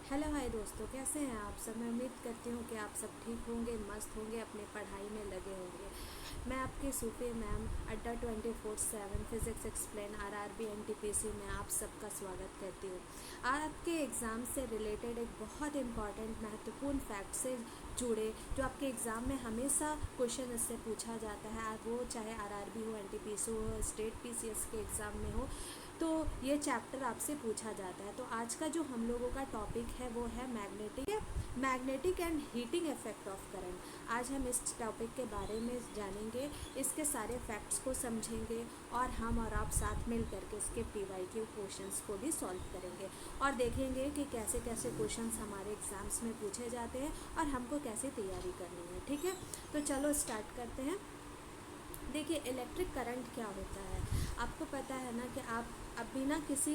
Hello hi दोस्तों, कैसे हैं आप सब। मैं उम्मीद करती हूँ कि आप सब ठीक होंगे, मस्त होंगे, अपनी पढ़ाई में लगे होंगे। मैं आपकी सूफी मैम अड्डा 24/7 फिज़िक्स एक्सप्लेन आरआरबी एनटीपीसी में आप सबका स्वागत करती हूँ। आज आपके एग्ज़ाम से रिलेटेड एक बहुत इंपॉर्टेंट महत्वपूर्ण फैक्ट से जुड़े, जो आपके एग्ज़ाम में हमेशा क्वेश्चन इससे पूछा जाता है, वो चाहे आरआरबी हो, एनटीपीसी हो, स्टेट पीसीएस के एग्ज़ाम में हो, तो ये चैप्टर आपसे पूछा जाता है। तो आज का जो हम लोगों का टॉपिक है वो है magnetic and heating effect of current. आज हम इस टॉपिक के बारे में जानेंगे, इसके सारे फैक्ट्स को समझेंगे और हम और आप साथ मिल करके इसके पीवाईक्यू क्वेश्चंस को भी सॉल्व करेंगे और देखेंगे कि कैसे कैसे क्वेश्चंस हमारे एग्जाम्स में पूछे जाते हैं और हमको कैसे तैयारी करनी है। ठीक है, तो चलो स्टार्ट करते हैं। देखिए, इलेक्ट्रिक करंट क्या होता है, आपको पता है ना कि आप अब बिना किसी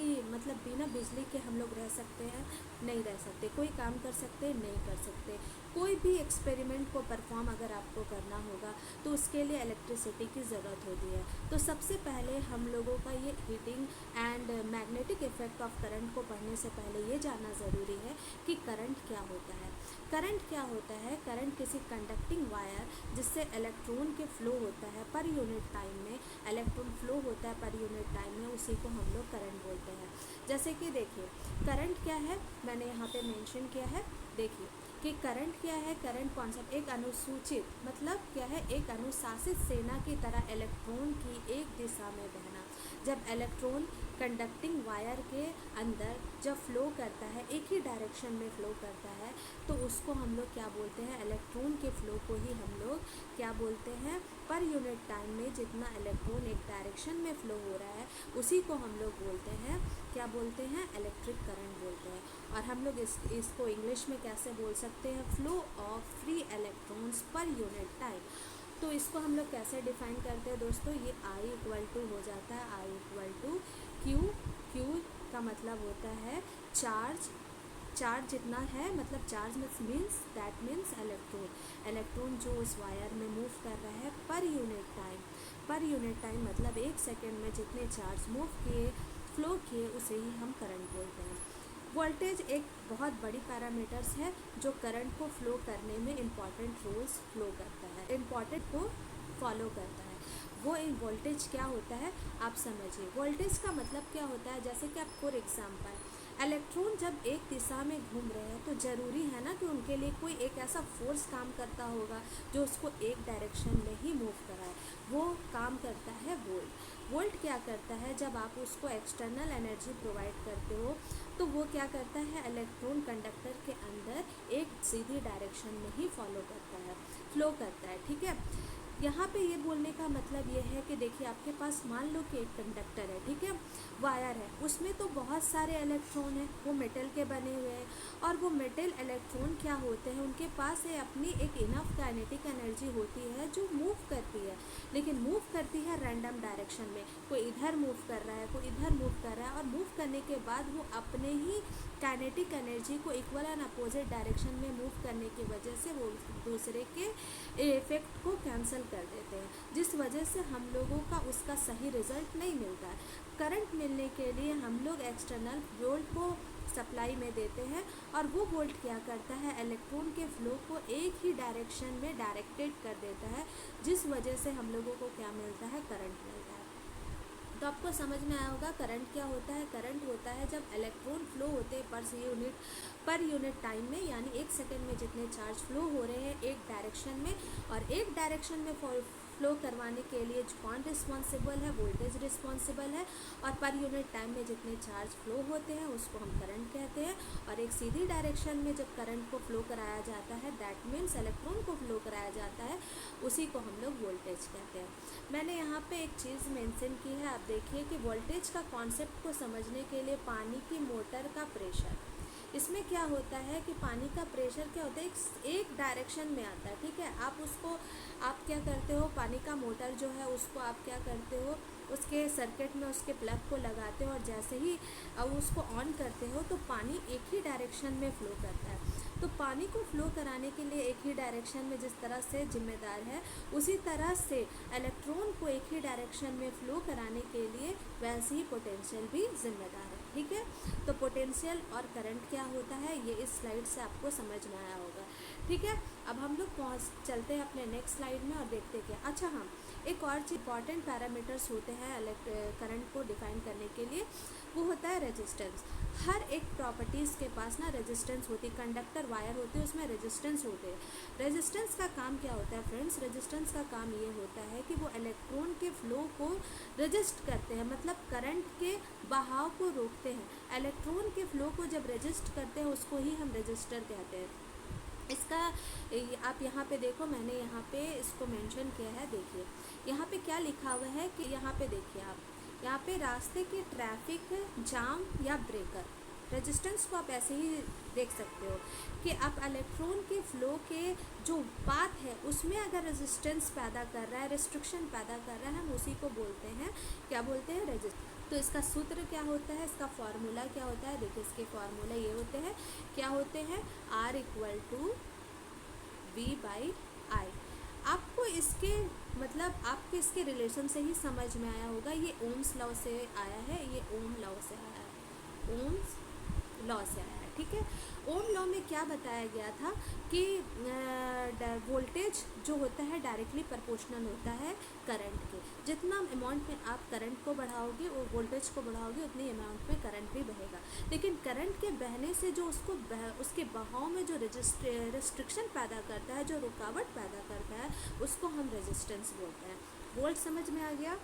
बिना बिजली के हम लोग रह सकते हैं? नहीं रह सकते। कोई काम कर सकते हैं? नहीं कर सकते। कोई भी एक्सपेरिमेंट को परफॉर्म अगर आपको करना होगा तो उसके लिए इलेक्ट्रिसिटी की ज़रूरत होती है। तो सबसे पहले हम लोगों का ये heating and magnetic effect of current को पढ़ने से पहले ये जानना ज़रूरी है कि करंट क्या होता है। करंट क्या होता है? करंट किसी कंडक्टिंग वायर जिससे इलेक्ट्रॉन के फ्लो होता है पर यूनिट टाइम में, इलेक्ट्रॉन फ्लो होता है पर यूनिट टाइम में, उसी को हम लोग करंट बोलते हैं। जैसे कि देखिए, करंट क्या है, मैंने यहाँ पे मेंशन किया है। देखिए कि करंट क्या है। करंट कॉन्सेप्ट एक अनुसूचित क्या है, एक अनुशासित सेना की तरह इलेक्ट्रॉन की एक दिशा में बहना। जब इलेक्ट्रॉन कंडक्टिंग वायर के अंदर जब फ्लो करता है, एक ही डायरेक्शन में फ्लो करता है, तो उसको हम लोग क्या बोलते हैं, इलेक्ट्रॉन के फ्लो को ही हम लोग क्या बोलते हैं, पर यूनिट टाइम में जितना इलेक्ट्रॉन एक डायरेक्शन में फ्लो हो रहा है उसी को हम लोग बोलते हैं, क्या बोलते हैं, इलेक्ट्रिक करंट बोलते हैं। और हम लोग इसको इंग्लिश में कैसे बोल सकते हैं, flow of free electrons per unit time. तो इसको हम लोग कैसे डिफाइन करते हैं दोस्तों, ये I = हो जाता है I = Q। Q का मतलब होता है चार्ज। चार्ज जितना है, चार्ज मीन्स इलेक्ट्रॉन जो उस वायर में मूव कर रहा है per unit time. Per unit time मतलब एक सेकेंड में जितने चार्ज मूव किए, फ्लो किए, उसे ही हम करंट बोलते हैं। वोल्टेज एक बहुत बड़ी पैरामीटर्स है जो करंट को फ्लो करने में इम्पॉर्टेंट रोल्स फ्लो करता है, इम्पॉर्टेंट को फॉलो करता है। वो वोल्टेज क्या होता है आप समझिए। वोल्टेज का मतलब क्या होता है, जैसे कि आप फॉर एग्जाम्पल इलेक्ट्रॉन जब एक दिशा में घूम रहे हैं तो ज़रूरी है ना कि उनके लिए कोई एक ऐसा फोर्स काम करता होगा जो उसको एक डायरेक्शन में ही मूव कराए। वो काम करता है वोल्ट। वोल्ट क्या करता है, जब आप उसको एक्सटर्नल एनर्जी प्रोवाइड करते हो तो वो क्या करता है, इलेक्ट्रॉन कंडक्टर के अंदर एक सीधी डायरेक्शन में ही फ्लो करता है। ठीक है, यहाँ पे ये बोलने का मतलब ये है कि देखिए, आपके पास मान लो कि एक कंडक्टर है, ठीक है, वायर है, उसमें तो बहुत सारे इलेक्ट्रॉन हैं, वो मेटल के बने हुए हैं। और वो मेटल इलेक्ट्रॉन क्या होते हैं, उनके पास अपनी एक इनफ काइनेटिक एनर्जी होती है जो मूव करती है, लेकिन मूव करती है रैंडम डायरेक्शन में। कोई इधर मूव कर रहा है, कोई इधर मूव कर रहा है, और मूव करने के बाद वो अपने ही काइनेटिक एनर्जी को इक्वल एंड अपोजिट डायरेक्शन में मूव करने की वजह से वो दूसरे के इफेक्ट को कैंसिल कर देते हैं, जिस वजह से हम लोगों का उसका सही रिजल्ट नहीं मिलता है। करंट मिलने के लिए हम लोग एक्सटर्नल वोल्ट को सप्लाई में देते हैं, और वो वोल्ट क्या करता है, इलेक्ट्रॉन के फ्लो को एक ही डायरेक्शन में डायरेक्टेड कर देता है, जिस वजह से हम लोगों को क्या मिलता है, करंट मिलता है। तो आपको समझ में आया होगा करंट क्या होता है। करंट होता है जब इलेक्ट्रॉन फ्लो होते हैं पर यूनिट टाइम में, यानी एक सेकेंड में जितने चार्ज फ्लो हो रहे हैं एक डायरेक्शन में, और एक डायरेक्शन में फ्लो करवाने के लिए कौन रिस्पॉन्सिबल है, वोल्टेज रिस्पॉन्सिबल है। और पर यूनिट टाइम में जितने चार्ज फ्लो होते हैं उसको हम करंट कहते हैं। और एक सीधी डायरेक्शन में जब करंट को फ्लो कराया जाता है, दैट मीन्स इलेक्ट्रॉन को फ्लो कराया जाता है, उसी को हम लोग वोल्टेज कहते हैं। मैंने यहाँ पे एक चीज़ मेंशन की है, आप देखिए कि वोल्टेज का कॉन्सेप्ट को समझने के लिए पानी की मोटर का प्रेशर, इसमें क्या होता है कि पानी का प्रेशर क्या होता है, एक डायरेक्शन में आता है। ठीक है, आप क्या करते हो, पानी का मोटर जो है उसको आप क्या करते हो, उसके सर्किट में उसके प्लग को लगाते हो, और जैसे ही अब उसको ऑन करते हो तो पानी एक ही डायरेक्शन में फ़्लो करता है। तो पानी को फ्लो कराने के लिए एक ही डायरेक्शन में जिस तरह से जिम्मेदार है, उसी तरह से इलेक्ट्रॉन को एक ही डायरेक्शन में फ्लो कराने के लिए वैसे ही पोटेंशियल भी जिम्मेदार है। ठीक है। तो पोटेंशियल और करंट क्या होता है ये इस स्लाइड से आपको समझ में आया होगा, ठीक है। अब हम लोग चलते हैं अपने नेक्स्ट स्लाइड में और देखते हैं क्या। अच्छा हाँ, एक और चीज इंपॉर्टेंट पैरामीटर्स होते हैं करंट को डिफाइन करने के लिए, वो होता है रेजिस्टेंस। हर एक प्रॉपर्टीज़ के पास ना रेजिस्टेंस होती है, कंडक्टर वायर होते हैं उसमें रेजिस्टेंस होते हैं। रेजिस्टेंस का काम क्या होता है फ्रेंड्स, रेजिस्टेंस का काम ये होता है कि वो इलेक्ट्रॉन के फ्लो को रेजिस्ट करते हैं, मतलब करंट के बहाव को रोकते हैं। इलेक्ट्रॉन के फ्लो को जब रेजिस्ट करते हैं उसको ही हम रेजिस्टर कहते हैं। इसका आप यहाँ पे देखो, मैंने यहाँ पे इसको मेंशन किया है, देखिए यहाँ पे क्या लिखा हुआ है कि यहाँ पे देखिए आप, यहाँ पे रास्ते के ट्रैफिक जाम या ब्रेकर, रेजिस्टेंस को आप ऐसे ही देख सकते हो कि आप इलेक्ट्रॉन के फ्लो के जो पाथ है उसमें अगर रेजिस्टेंस पैदा कर रहा है, रिस्ट्रिक्शन पैदा कर रहा है, हम उसी को बोलते हैं, क्या बोलते हैं, रेजिस्टेंस। तो इसका सूत्र क्या होता है, इसका फॉर्मूला क्या होता है, देखिए इसके फॉर्मूला ये होते हैं, क्या होते हैं, R = V/I। आपको इसके मतलब आपके इसके रिलेशन से ही समझ में आया होगा, ये ओम्स लॉ से आया है, ये ओम लॉ से आया है, ओम्स लॉ से आया है, ठीक है। ओम लॉ में क्या बताया गया था कि वोल्टेज जो होता है डायरेक्टली प्रोपोर्शनल होता है करंट के, जितना अमाउंट में आप करंट को बढ़ाओगे और वोल्टेज को बढ़ाओगे उतनी अमाउंट में करंट भी बहेगा। लेकिन करंट के बहने से जो उसके बहाव में जो रिस्ट्रिक्शन पैदा करता है, जो रुकावट पैदा करता है, उसको हम रेजिस्टेंस बोलते हैं। वोल्ट समझ में आ गया।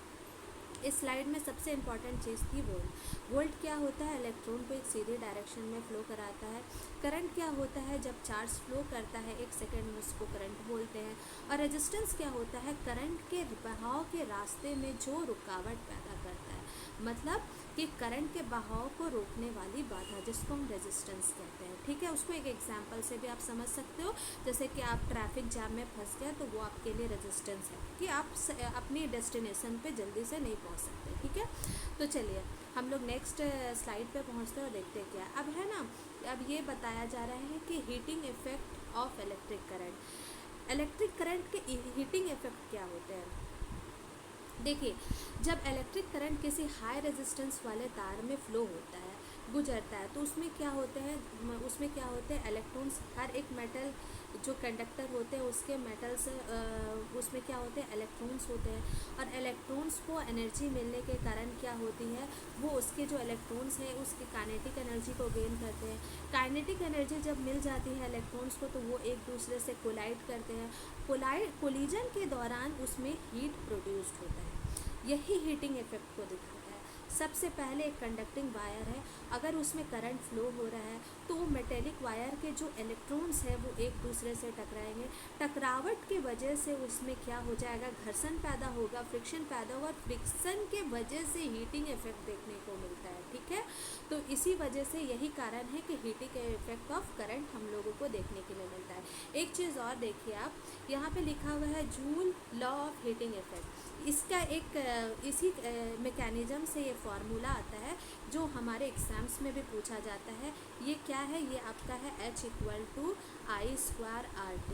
इस स्लाइड में सबसे इम्पॉर्टेंट चीज़ थी वोल्ट। वोल्ट क्या होता है, इलेक्ट्रॉन को एक सीधी डायरेक्शन में फ्लो कराता है। करंट क्या होता है, जब चार्ज फ्लो करता है 1 सेकेंड में उसको करंट बोलते हैं। और रेजिस्टेंस क्या होता है, करंट के बहाव के रास्ते में जो रुकावट पैदा करता है, मतलब कि करंट के बहाव को रोकने वाली बाधा, जिसको हम रेजिस्टेंस कहते हैं, ठीक है। उसको एक एग्जांपल से भी आप समझ सकते हो, जैसे कि आप ट्रैफिक जाम में फंस गए तो वो आपके लिए रेजिस्टेंस है कि आप अपनी डेस्टिनेशन पे जल्दी से नहीं पहुंच सकते, ठीक है। तो चलिए हम लोग नेक्स्ट स्लाइड पे पहुंचते हैं और देखते हैं क्या अब है ना। अब ये बताया जा रहा है कि heating effect of electric current. Electric current के हीटिंग इफेक्ट क्या होते हैं, देखिए जब इलेक्ट्रिक करंट किसी हाई रेजिस्टेंस वाले तार में फ्लो होता है, गुजरता है, तो उसमें क्या होते हैं इलेक्ट्रॉन्स, हर एक मेटल जो कंडक्टर होते हैं उसके मेटल्स, उसमें क्या होते हैं, इलेक्ट्रॉन्स होते हैं। और इलेक्ट्रॉन्स को एनर्जी मिलने के कारण क्या होती है, वो उसके जो इलेक्ट्रॉन्स हैं उसकी काइनेटिक एनर्जी को गेन करते हैं। काइनेटिक एनर्जी जब मिल जाती है इलेक्ट्रॉन्स को तो वो एक दूसरे से कोलाइड करते हैं। कोलिजन के दौरान उसमें हीट प्रोड्यूस्ड होता है, यही हीटिंग इफेक्ट को दिखाता है। सबसे पहले एक कंडक्टिंग वायर है, अगर उसमें करंट फ्लो हो रहा है तो वो मेटेलिक वायर के जो इलेक्ट्रॉन्स है वो एक दूसरे से टकराएंगे। टकरावट की वजह से उसमें क्या हो जाएगा, घर्षण पैदा होगा, फ्रिक्शन पैदा होगा, फ्रिक्शन के वजह से हीटिंग इफेक्ट देखने को मिलता है, ठीक है। तो इसी वजह से यही कारण है कि हीटिंग इफेक्ट ऑफ करंट हम लोगों को देखने के लिए मिलता है। एक चीज़ और देखिए आप, यहाँ पे लिखा हुआ है joule law of heating effect. इसका एक इसी मैकेनिज़्म से ये फार्मूला आता है जो हमारे एग्ज़ाम्स में भी पूछा जाता है। ये क्या है, ये आपका है H = I²RT।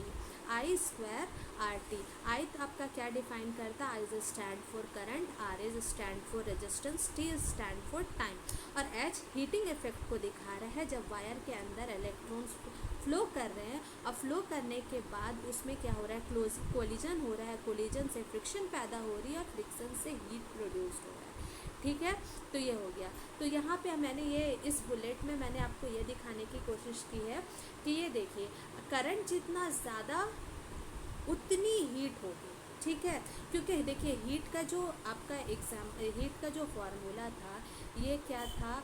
I²RT, I तो आपका क्या डिफाइन करता है, I is stand for current, R is stand for resistance, T is stand for time, और H हीटिंग इफेक्ट को दिखा रहा है। जब वायर के अंदर इलेक्ट्रॉन्स फ्लो कर रहे हैं और फ्लो करने के बाद उसमें क्या हो रहा है, कोलिजन हो रहा है, कोलिजन से फ्रिक्शन पैदा हो रही है और फ्रिक्शन से हीट प्रोड्यूस हो रहा है, ठीक है। तो ये हो गया। तो यहाँ पे मैंने ये इस बुलेट में मैंने आपको ये दिखाने की कोशिश की है कि ये देखिए करंट जितना ज़्यादा उतनी हीट होगी, ठीक है। क्योंकि देखिए हीट का जो आपका हीट का जो फार्मूला था ये क्या था,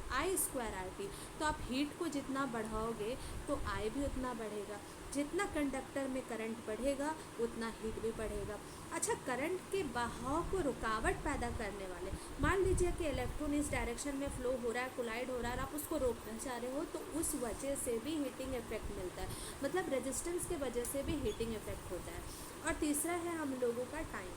I²RT। तो आप हीट को जितना बढ़ाओगे तो I भी उतना बढ़ेगा, जितना कंडक्टर में करंट बढ़ेगा उतना हीट भी बढ़ेगा। अच्छा, करंट के बहाव को रुकावट पैदा करने वाले, मान लीजिए कि इलेक्ट्रॉन इस डायरेक्शन में फ्लो हो रहा है, कोलाइड हो रहा है, आप उसको रोकना चाह रहे हो तो उस वजह से भी हीटिंग इफेक्ट मिलता है, मतलब रेजिस्टेंस के वजह से भी हीटिंग इफेक्ट होता है। और तीसरा है हम लोगों का टाइम।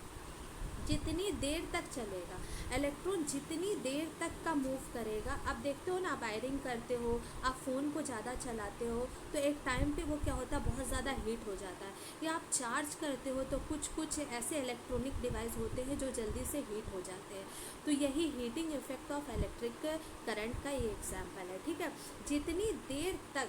जितनी देर तक चलेगा, इलेक्ट्रॉन जितनी देर तक का मूव करेगा। आप देखते हो ना, आप वायरिंग करते हो, आप फ़ोन को ज़्यादा चलाते हो तो एक टाइम पे वो क्या होता है, बहुत ज़्यादा हीट हो जाता है। या आप चार्ज करते हो तो कुछ कुछ ऐसे इलेक्ट्रॉनिक डिवाइस होते हैं जो जल्दी से हीट हो जाते हैं। तो यही heating effect of electric current का ये एग्जाम्पल है। ठीक है, जितनी देर तक,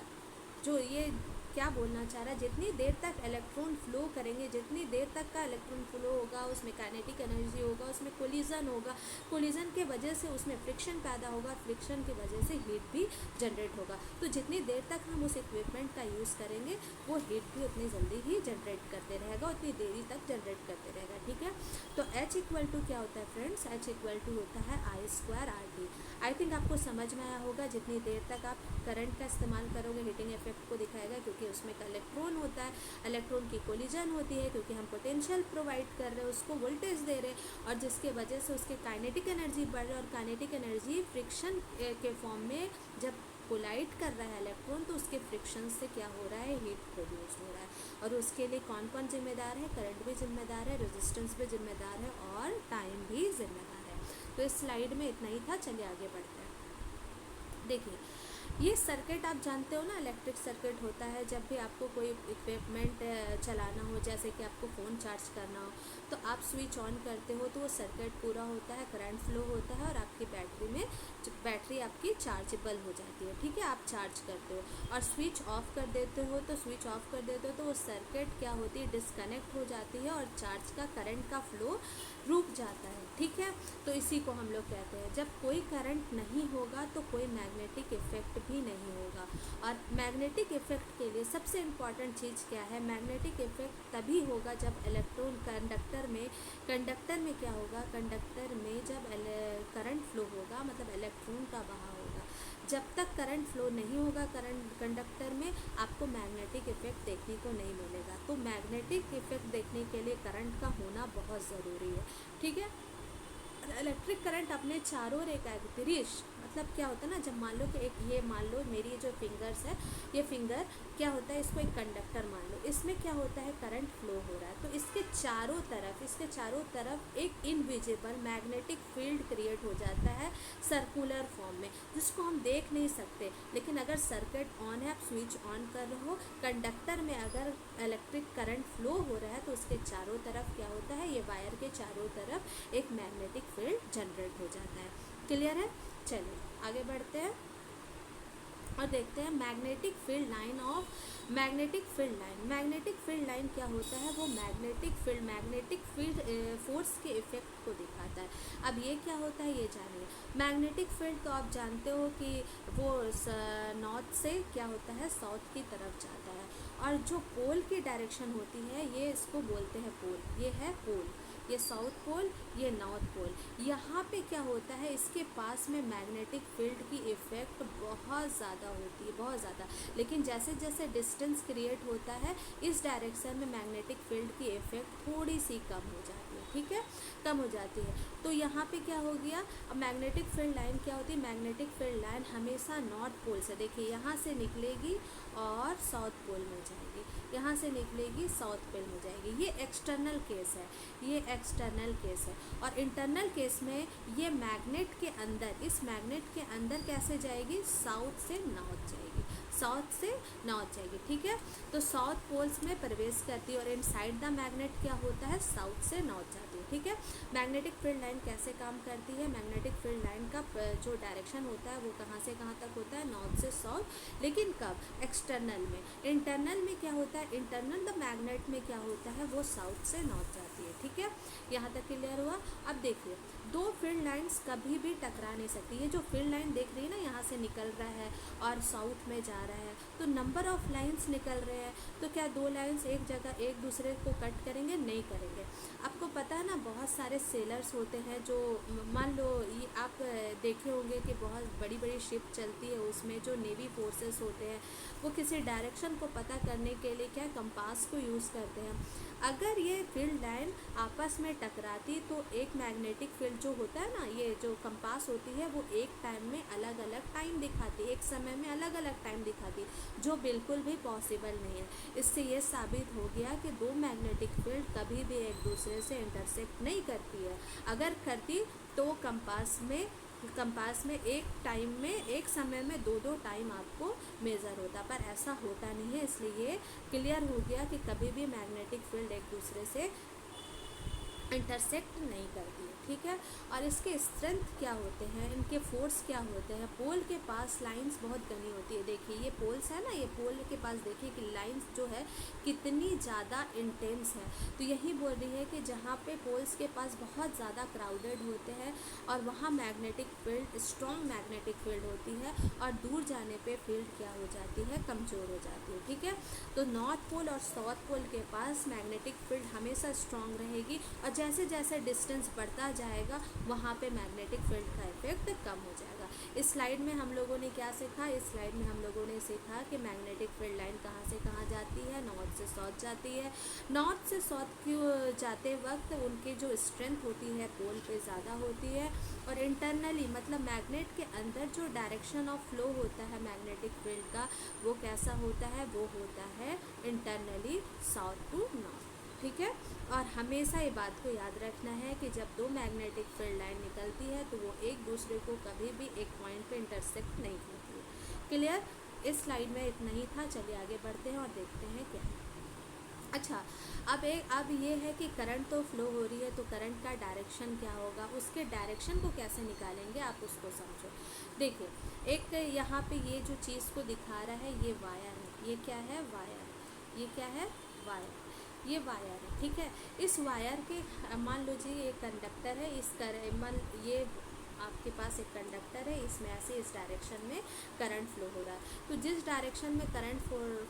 जो ये क्या बोलना चाह रहा है, जितनी देर तक इलेक्ट्रॉन फ्लो करेंगे, जितनी देर तक का इलेक्ट्रॉन फ्लो होगा, उसमें काइनेटिक एनर्जी होगा, उसमें कोलिजन होगा, कोलिजन के वजह से उसमें फ्रिक्शन पैदा होगा, फ्रिक्शन की वजह से हीट भी जनरेट होगा। तो जितनी देर तक हम उस इक्विपमेंट का यूज़ करेंगे वो हीट भी उतनी जल्दी ही जनरेट करते रहेगा, उतनी देरी तक जनरेट करते रहेगा। ठीक है, तो H इक्वल टू क्या होता है फ्रेंड्स, H इक्वल टू होता है I²RT। आई थिंक आपको समझ में आया होगा, जितनी देर तक आप करंट का इस्तेमाल करोगे हीटिंग इफेक्ट को दिखाएगा, क्योंकि उसमें का इलेक्ट्रॉन होता है, इलेक्ट्रॉन की कोलिजन होती है, क्योंकि हम पोटेंशियल प्रोवाइड कर रहे हैं, उसको वोल्टेज दे रहे हैं, और जिसके वजह से उसके काइनेटिक एनर्जी बढ़ रही है, और काइनेटिक एनर्जी फ्रिक्शन के फॉर्म में जब कोलाइड कर रहा है इलेक्ट्रॉन, तो उसके फ्रिक्शन से क्या हो रहा है, हीट प्रोड्यूस हो रहा है। और उसके लिए कौन कौन जिम्मेदार है, करंट भी जिम्मेदार है, रेजिस्टेंस भी जिम्मेदार है, और टाइम भी जिम्मेदार है। तो इस स्लाइड में इतना ही था, चलिए आगे बढ़ते हैं। देखिए, ये सर्किट आप जानते हो ना, इलेक्ट्रिक सर्किट होता है जब भी आपको कोई इक्विपमेंट चलाना हो, जैसे कि आपको फ़ोन चार्ज करना हो, तो आप स्विच ऑन करते हो तो वो सर्किट पूरा होता है, करंट फ्लो होता है, और आपकी बैटरी आपकी चार्जेबल हो जाती है। ठीक है, आप चार्ज करते हो, और स्विच ऑफ कर देते हो तो वो सर्किट क्या होती है, डिस्कनेक्ट हो जाती है, और चार्ज का करंट का फ्लो रुक जाता है। ठीक है, तो इसी को हम लोग कहते हैं, जब कोई करंट नहीं होगा तो कोई मैग्नेटिक इफेक्ट भी नहीं होगा। और मैग्नेटिक इफेक्ट के लिए सबसे इम्पॉर्टेंट चीज़ क्या है, मैग्नेटिक इफेक्ट तभी होगा जब इलेक्ट्रॉन कंडक्टर में क्या होगा, कंडक्टर में जब करंट फ्लो होगा, मतलब इलेक्ट्रॉन का बहाव होगा। जब तक करंट फ्लो नहीं होगा कंडक्टर में, आपको मैग्नेटिक इफेक्ट देखने को नहीं मिलेगा। तो मैग्नेटिक इफेक्ट देखने के लिए करंट का होना बहुत ज़रूरी है। ठीक है, इलेक्ट्रिक करंट अपने चारों ओर एक अदृश्य, मतलब क्या होता है ना, जब मान लो कि एक, ये मान लो मेरी जो फिंगर्स है, ये फिंगर क्या होता है, इसको एक कंडक्टर मान लो, इसमें क्या होता है, करंट फ्लो हो रहा है, तो इसके चारों तरफ एक इनविजिबल मैग्नेटिक फील्ड क्रिएट हो जाता है सर्कुलर फॉर्म में, जिसको हम देख नहीं सकते। लेकिन अगर सर्किट ऑन है, आप स्विच ऑन कर रहे हो, कंडक्टर में अगर इलेक्ट्रिक करंट फ्लो हो रहा है, तो उसके चारों तरफ क्या होता है, ये वायर के चारों तरफ एक मैग्नेटिक फील्ड जनरेट हो जाता है। क्लियर है, चलिए आगे बढ़ते हैं और देखते हैं magnetic field line magnetic field line क्या होता है, वो मैग्नेटिक फील्ड फोर्स के इफेक्ट को दिखाता है। अब ये क्या होता है, ये जानिए। मैग्नेटिक फील्ड तो आप जानते हो कि वो नॉर्थ से क्या होता है, साउथ की तरफ जाता है, और जो पोल की डायरेक्शन होती है, ये इसको बोलते हैं पोल, ये है पोल, ये साउथ पोल, ये नॉर्थ पोल। यहाँ पे क्या होता है, इसके पास में मैग्नेटिक फील्ड की इफ़ेक्ट बहुत ज़्यादा होती है, बहुत ज़्यादा। लेकिन जैसे जैसे डिस्टेंस क्रिएट होता है, इस डायरेक्शन में मैग्नेटिक फील्ड की इफ़ेक्ट थोड़ी सी कम हो जाती है। ठीक है, कम हो जाती है। तो यहाँ पे क्या हो गया, अब मैग्नेटिक फील्ड लाइन क्या होती है, मैग्नेटिक फील्ड लाइन हमेशा नॉर्थ पोल से, देखिए यहाँ से निकलेगी और साउथ पोल में जाएगी, यहाँ से निकलेगी साउथ पोल में जाएगी। ये एक्सटर्नल केस है, ये एक्सटर्नल केस है। और इंटरनल केस में ये मैग्नेट के अंदर, इस मैग्नेट के अंदर कैसे जाएगी, साउथ से नॉर्थ जाएगी, साउथ से नॉर्थ जाएगी। ठीक है, तो साउथ पोल्स में प्रवेश करती है, और इनसाइड द मैग्नेट क्या होता है, साउथ से नॉर्थ जाती है। ठीक है, मैग्नेटिक फील्ड लाइन कैसे काम करती है, मैग्नेटिक फील्ड लाइन का जो डायरेक्शन होता है वो कहाँ से कहाँ तक होता है, नॉर्थ से साउथ। लेकिन कब, एक्सटर्नल में। इंटरनल में क्या होता है, इंटरनल द मैग्नेट में क्या होता है, वो साउथ से नॉर्थ जाती है। ठीक है, यहाँ तक क्लियर हुआ। अब देखिए, दो फील्ड लाइंस कभी भी टकरा नहीं सकती। ये जो फील्ड लाइन देख रही है ना, यहाँ से निकल रहा है और साउथ में जा रहा है, तो नंबर ऑफ लाइंस निकल रहे हैं, तो क्या दो लाइंस एक जगह एक दूसरे को कट करेंगे, नहीं करेंगे। आपको पता है ना, बहुत सारे सेलर्स होते हैं जो, मान लो ये आप देखे होंगे कि बहुत बड़ी बड़ी शिप चलती है, उसमें जो नेवी फोर्सेस होते हैं, वो किसी डायरेक्शन को पता करने के लिए क्या कंपास को यूज़ करते हैं। अगर ये फील्ड लाइन आपस में टकराती तो एक मैग्नेटिक फील्ड जो होता है ना, ये जो कंपास होती है वो एक टाइम में अलग अलग टाइम दिखाती है, एक समय में अलग अलग टाइम दिखाती है, जो बिल्कुल भी पॉसिबल नहीं है। इससे ये साबित हो गया कि दो मैग्नेटिक फील्ड कभी भी एक दूसरे से इंटरसेक्ट नहीं करती है। अगर करती तो कंपास में एक टाइम में, एक समय में दो दो टाइम आपको मेज़र होता, पर ऐसा होता नहीं है। इसलिए ये क्लियर हो गया कि कभी भी मैग्नेटिक फील्ड एक दूसरे से इंटरसेक्ट नहीं करती है, ठीक है। और इसके स्ट्रेंथ क्या होते हैं, इनके फोर्स क्या होते हैं। पोल के पास लाइंस बहुत घनी होती है, देखिए ये पोल्स है ना, ये पोल के पास देखिए कि लाइंस जो है कितनी ज़्यादा इंटेंस है। तो यही बोल रही है कि जहाँ पे पोल्स के पास बहुत ज़्यादा क्राउडेड होते हैं और वहाँ magnetic field, strong magnetic field होती है, और दूर जाने पे फील्ड क्या हो जाती है, कमज़ोर हो जाती है, ठीक है। तो नॉर्थ पोल और साउथ पोल के पास मैग्नेटिक फील्ड हमेशा स्ट्रॉन्ग रहेगी, और जैसे जैसे डिस्टेंस बढ़ता जाएगा वहाँ पे मैग्नेटिक फील्ड का इफेक्ट कम हो जाएगा। इस स्लाइड में हम लोगों ने क्या सीखा, इस स्लाइड में हम लोगों ने सीखा कि मैग्नेटिक फील्ड लाइन कहाँ से कहाँ जाती है, नॉर्थ से साउथ जाती है। नॉर्थ से साउथ क्यों जाते वक्त उनकी जो स्ट्रेंथ होती है पोल पे ज़्यादा होती है, और इंटरनली मतलब मैग्नेट के अंदर जो डायरेक्शन ऑफ फ्लो होता है मैग्नेटिक फील्ड का, वो कैसा होता है, वो होता है इंटरनली साउथ टू नॉर्थ, ठीक है। और हमेशा ये बात को याद रखना है कि जब दो मैग्नेटिक फील्ड लाइन निकलती है तो वो एक दूसरे को कभी भी एक पॉइंट पे इंटरसेक्ट नहीं करती है। क्लियर। इस स्लाइड में इतना ही था, चलिए आगे बढ़ते हैं और देखते हैं क्या है। अच्छा, अब ये है कि करंट तो फ्लो हो रही है, तो करंट का डायरेक्शन क्या होगा, उसके डायरेक्शन को कैसे निकालेंगे आप उसको समझो। देखिए, एक यहाँ पे ये जो चीज़ को दिखा रहा है ये वायर है, ये क्या है, वायर, ये क्या है, वायर, ये वायर है, ठीक है। इस वायर के मान लीजिए ये कंडक्टर है, ये आपके पास एक कंडक्टर है, इसमें ऐसे इस डायरेक्शन में करंट फ्लो हो रहा है। तो जिस डायरेक्शन में करंट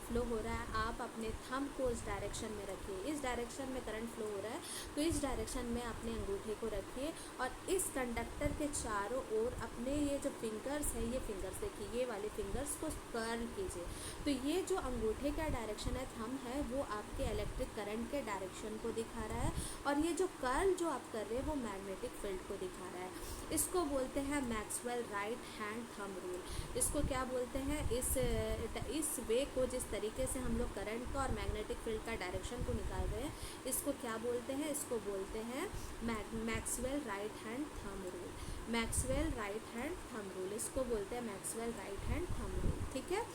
फ्लो हो रहा है आप अपने थंब को इस डायरेक्शन में रखिए, इस डायरेक्शन में करंट फ्लो हो रहा है तो इस डायरेक्शन में अपने अंगूठे को रखिए, और इस कंडक्टर के चारों ओर अपने ये जो फिंगर्स है, ये फिंगर्स देखिए, ये वाले फिंगर्स को कर्ल कीजिए। तो ये जो अंगूठे का डायरेक्शन है, थंब है, वो आपके इलेक्ट्रिक करंट के डायरेक्शन को दिखा रहा है, और ये जो कर्ल जो आप कर रहे हैं वो मैग्नेटिक फील्ड को दिखा रहा है। इसको बोलते हैं Maxwell right hand thumb rule. इसको क्या बोलते हैं, इस वे को, जिस तरीके से हम लोग करंट का और मैग्नेटिक फील्ड का डायरेक्शन को निकाल रहे हैं, इसको क्या बोलते हैं, इसको बोलते हैं Maxwell right hand thumb rule. Maxwell right hand thumb rule, इसको बोलते हैं Maxwell right hand thumb rule, ठीक है।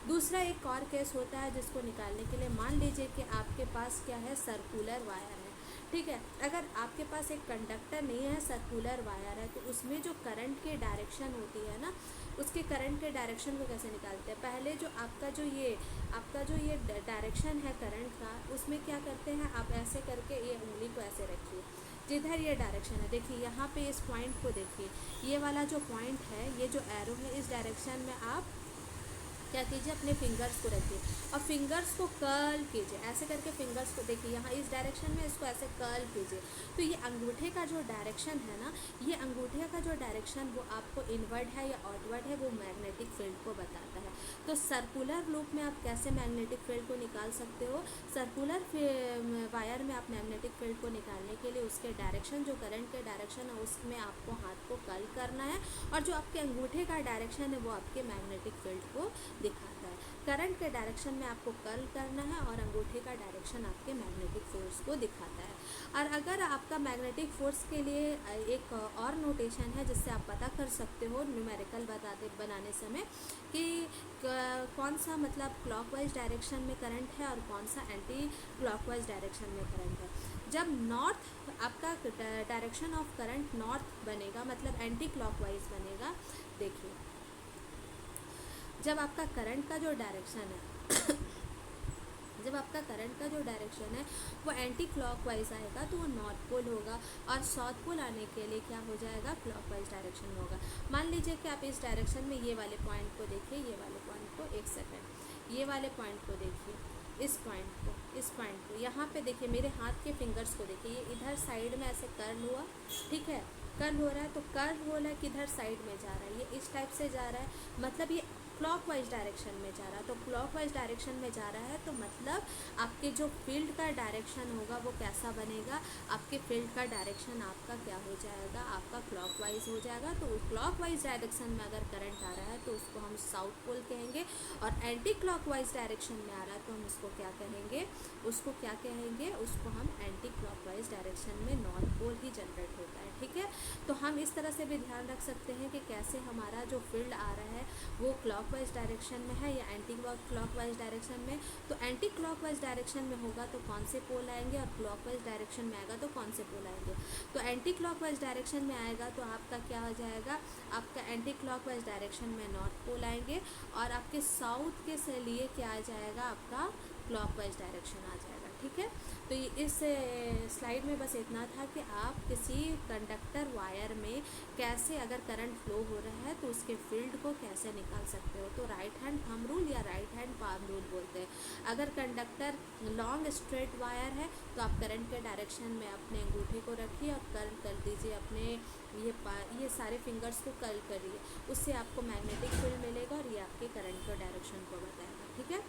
दूसरा एक और केस होता है जिसको निकालने के लिए, मान लीजिए कि आपके पास क्या है, सर्कुलर वायर है, ठीक है। अगर आपके पास एक कंडक्टर नहीं है, सर्कुलर वायर है, तो उसमें जो करंट की डायरेक्शन होती है ना, उसके करंट के डायरेक्शन को कैसे निकालते हैं, पहले जो आपका जो ये डायरेक्शन है करंट का, उसमें क्या करते हैं आप, ऐसे करके ये उंगली को ऐसे रखिए, जिधर ये डायरेक्शन है, देखिए यहाँ पे इस पॉइंट को देखिए, ये वाला जो पॉइंट है, ये जो एरो है, इस डायरेक्शन में आप क्या कीजिए, अपने फिंगर्स को रखिए और फिंगर्स को कर्ल कीजिए, ऐसे करके फिंगर्स को देखिए यहाँ इस डायरेक्शन में, इसको ऐसे कर्ल कीजिए। तो ये अंगूठे का जो डायरेक्शन है ना, ये अंगूठे का जो डायरेक्शन वो आपको इनवर्ड है या आउटवर्ड है, वो मैग्नेटिक फील्ड को बताता है। तो सर्कुलर लूप में आप कैसे मैग्नेटिक फील्ड को निकाल सकते हो, सर्कुलर वायर में आप मैग्नेटिक फील्ड को निकालने के लिए उसके डायरेक्शन, जो करंट के डायरेक्शन है उसमें आपको हाथ को कर्ल करना है, और जो आपके अंगूठे का डायरेक्शन है वो आपके मैग्नेटिक फील्ड को दिखाता है। करंट के डायरेक्शन में आपको कर्ल करना है और अंगूठे का डायरेक्शन आपके मैग्नेटिक फोर्स को दिखाता है। और अगर आपका मैग्नेटिक फोर्स के लिए एक और नोटेशन है जिससे आप पता कर सकते हो न्यूमेरिकल बनाने समय कि कौन सा मतलब क्लॉकवाइज डायरेक्शन में करंट है और कौन सा एंटी क्लॉकवाइज डायरेक्शन में करंट है। जब नॉर्थ आपका डायरेक्शन ऑफ करंट नॉर्थ बनेगा, मतलब एंटी क्लॉकवाइज बनेगा, देखिए जब आपका करंट का जो डायरेक्शन है जब आपका करंट का जो डायरेक्शन है वो एंटी क्लॉकवाइज आएगा तो वो नॉर्थ पोल होगा, और साउथ पोल आने के लिए क्या हो जाएगा, क्लॉकवाइज डायरेक्शन में होगा। मान लीजिए कि आप इस डायरेक्शन में ये वाले पॉइंट को देखिए, ये वाले पॉइंट को, एक सेकेंड, ये वाले पॉइंट को देखिए, इस पॉइंट को यहाँ पे देखिए, मेरे हाथ के फिंगर्स को देखिए, ये इधर साइड में ऐसे कर्ल हुआ, ठीक है, कर्ल हो रहा है, तो कर्ल हो रहा है किधर साइड में जा रहा है, ये इस टाइप से जा रहा है, मतलब ये क्लॉकवाइज डायरेक्शन में जा रहा है। तो क्लॉकवाइज डायरेक्शन में जा रहा है तो मतलब आपके जो फील्ड का डायरेक्शन होगा वो कैसा बनेगा, आपके फील्ड का डायरेक्शन आपका क्या हो जाएगा, आपका क्लॉकवाइज हो जाएगा। तो क्लॉकवाइज डायरेक्शन में अगर करंट आ रहा है तो उसको हम साउथ पोल कहेंगे, और एंटी क्लॉकवाइज डायरेक्शन में आ रहा है तो हम उसको क्या कहेंगे, उसको क्या कहेंगे, उसको हम एंटी क्लॉकवाइज डायरेक्शन में नॉर्थ पोल ही जनरेट होता है। ठीक है, तो हम इस तरह से भी ध्यान रख सकते हैं कि कैसे हमारा जो फील्ड आ रहा है वो क्लॉकवाइज डायरेक्शन में है या एंटी क्लॉकवाइज डायरेक्शन में। तो एंटी क्लॉकवाइज डायरेक्शन में होगा तो कौन से पोल आएंगे, और क्लॉकवाइज डायरेक्शन में आएगा तो कौन से पोल आएंगे। तो एंटी क्लॉकवाइज डायरेक्शन में आएगा तो आपका क्या हो जाएगा, आपका एंटी क्लॉकवाइज डायरेक्शन में नॉर्थ पोल आएंगे, और आपके साउथ के से लिए क्या आ जाएगा, आपका क्लॉकवाइज डायरेक्शन आ जाएगा। ठीक है, तो इस स्लाइड में बस इतना था कि आप किसी कंडक्टर वायर में कैसे अगर करंट फ्लो हो रहा है तो उसके फील्ड को कैसे निकाल सकते हो। तो राइट हैंड थंब रूल या राइट हैंड पाम रूल बोलते हैं। अगर कंडक्टर लॉन्ग स्ट्रेट वायर है तो आप करंट के डायरेक्शन में अपने अंगूठे को रखिए और कर्ल कर दीजिए, अपने ये सारे फिंगर्स को कर्ल करिए, उससे आपको मैग्नेटिक फील्ड मिलेगा और ये आपके करंट के डायरेक्शन को बताएगा। ठीक है,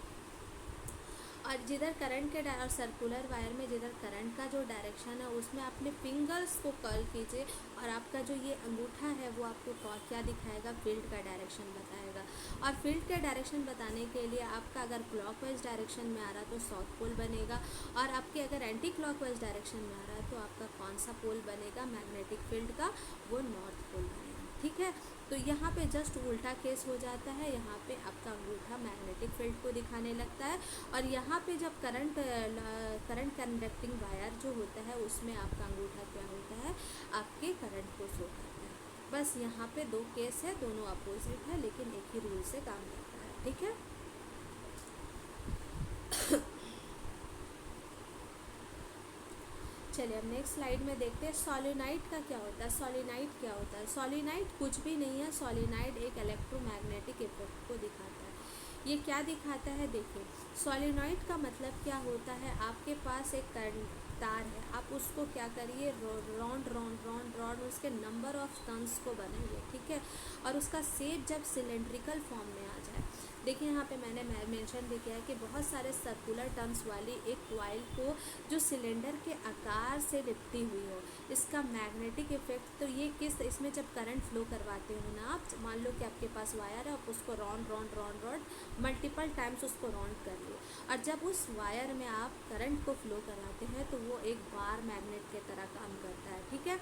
और जिधर करंट के और सर्कुलर वायर में जिधर करंट का जो डायरेक्शन है उसमें अपने फिंगर्स को कर्ल कीजिए, और आपका जो ये अंगूठा है वो आपको क्या दिखाएगा, फील्ड का डायरेक्शन बताएगा। और फील्ड का डायरेक्शन बताने के लिए आपका अगर क्लॉकवाइज डायरेक्शन में आ रहा है तो साउथ पोल बनेगा, और आपके अगर एंटी क्लॉकवाइज डायरेक्शन में आ रहा है तो आपका कौन सा पोल बनेगा मैग्नेटिक फील्ड का, वो नॉर्थ पोल बनेगा। ठीक है, तो यहाँ पे जस्ट उल्टा केस हो जाता है, यहाँ पे आपका अंगूठा मैग्नेटिक फील्ड को दिखाने लगता है, और यहाँ पे जब करंट कंडक्टिंग वायर जो होता है उसमें आपका अंगूठा क्या होता है, आपके करंट को शो करता है। बस यहाँ पे दो केस है, दोनों अपोजिट है लेकिन एक ही रूल से काम करता है। ठीक है, चलिए अब नेक्स्ट स्लाइड में देखते हैं सोलेनोइड का क्या होता है। सोलेनोइड क्या होता है, सोलेनोइड कुछ भी नहीं है, सोलेनोइड एक इलेक्ट्रोमैग्नेटिक इफेक्ट को दिखाता है। ये क्या दिखाता है, देखिए सोलेनोइड का मतलब क्या होता है, आपके पास एक तार है, आप उसको क्या करिए, राउंड उसके नंबर ऑफ टर्न्स को बनाइए। ठीक है, और उसका शेप जब सिलेंड्रिकल फॉर्म में आ जाए, देखिए यहाँ पे मैंने मेंशन भी किया है कि बहुत सारे सर्कुलर टर्न्स वाली एक कॉइल को जो सिलेंडर के आकार से लिपटी हुई हो, इसका मैग्नेटिक इफेक्ट, तो ये किस, इसमें जब करंट फ्लो करवाते हो ना आप, मान लो कि आपके पास वायर है, आप उसको राउंड मल्टीपल टाइम्स उसको राउंड कर लिए, और जब उस वायर में आप करंट को फ्लो कराते हैं तो वो एक बार मैग्नेट के तरह काम करता है। ठीक है,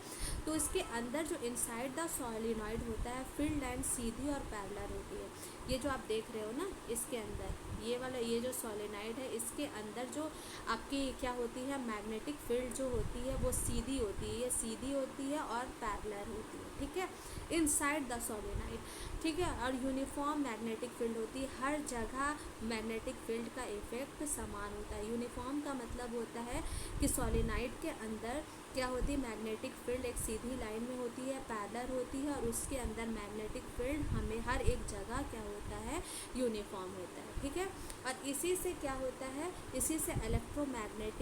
तो इसके अंदर जो इनसाइड द सोलेनोइड होता है, फील्ड लाइन सीधी और पैरेलल होती है। ये जो आप देख रहे हो ना, इसके अंदर ये वाला, ये जो सोलेनोइड है इसके अंदर जो आपकी क्या होती है, मैग्नेटिक फील्ड जो होती है वो सीधी होती है, ये सीधी होती है और पैरेलल होती है। ठीक है, इनसाइड द सोलेनोइड। ठीक है, और यूनिफॉर्म मैग्नेटिक फील्ड होती है, हर जगह मैग्नेटिक फील्ड का इफेक्ट समान होता है। यूनिफॉर्म का मतलब होता है कि सोलेनोइड के अंदर क्या होती है, मैग्नेटिक फील्ड एक सीधी लाइन में होती है, पैरेलल होती है, और उसके अंदर मैग्नेटिक फील्ड हमें हर एक जगह क्या होता है, यूनिफॉर्म होता है। ठीक है, और इसी से क्या होता है, इसी से इलेक्ट्रोमैग्नेट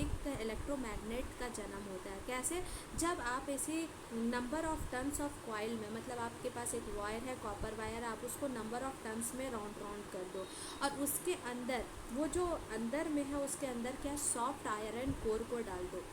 का जन्म होता है। कैसे, जब आप इसी number of turns of coil में, मतलब आपके पास एक वायर है, कॉपर वायर, आप उसको नंबर ऑफ टर्न्स में राउंड कर दो, और उसके अंदर वो जो अंदर में है उसके अंदर क्या, सॉफ्ट आयरन कोर को डाल दो,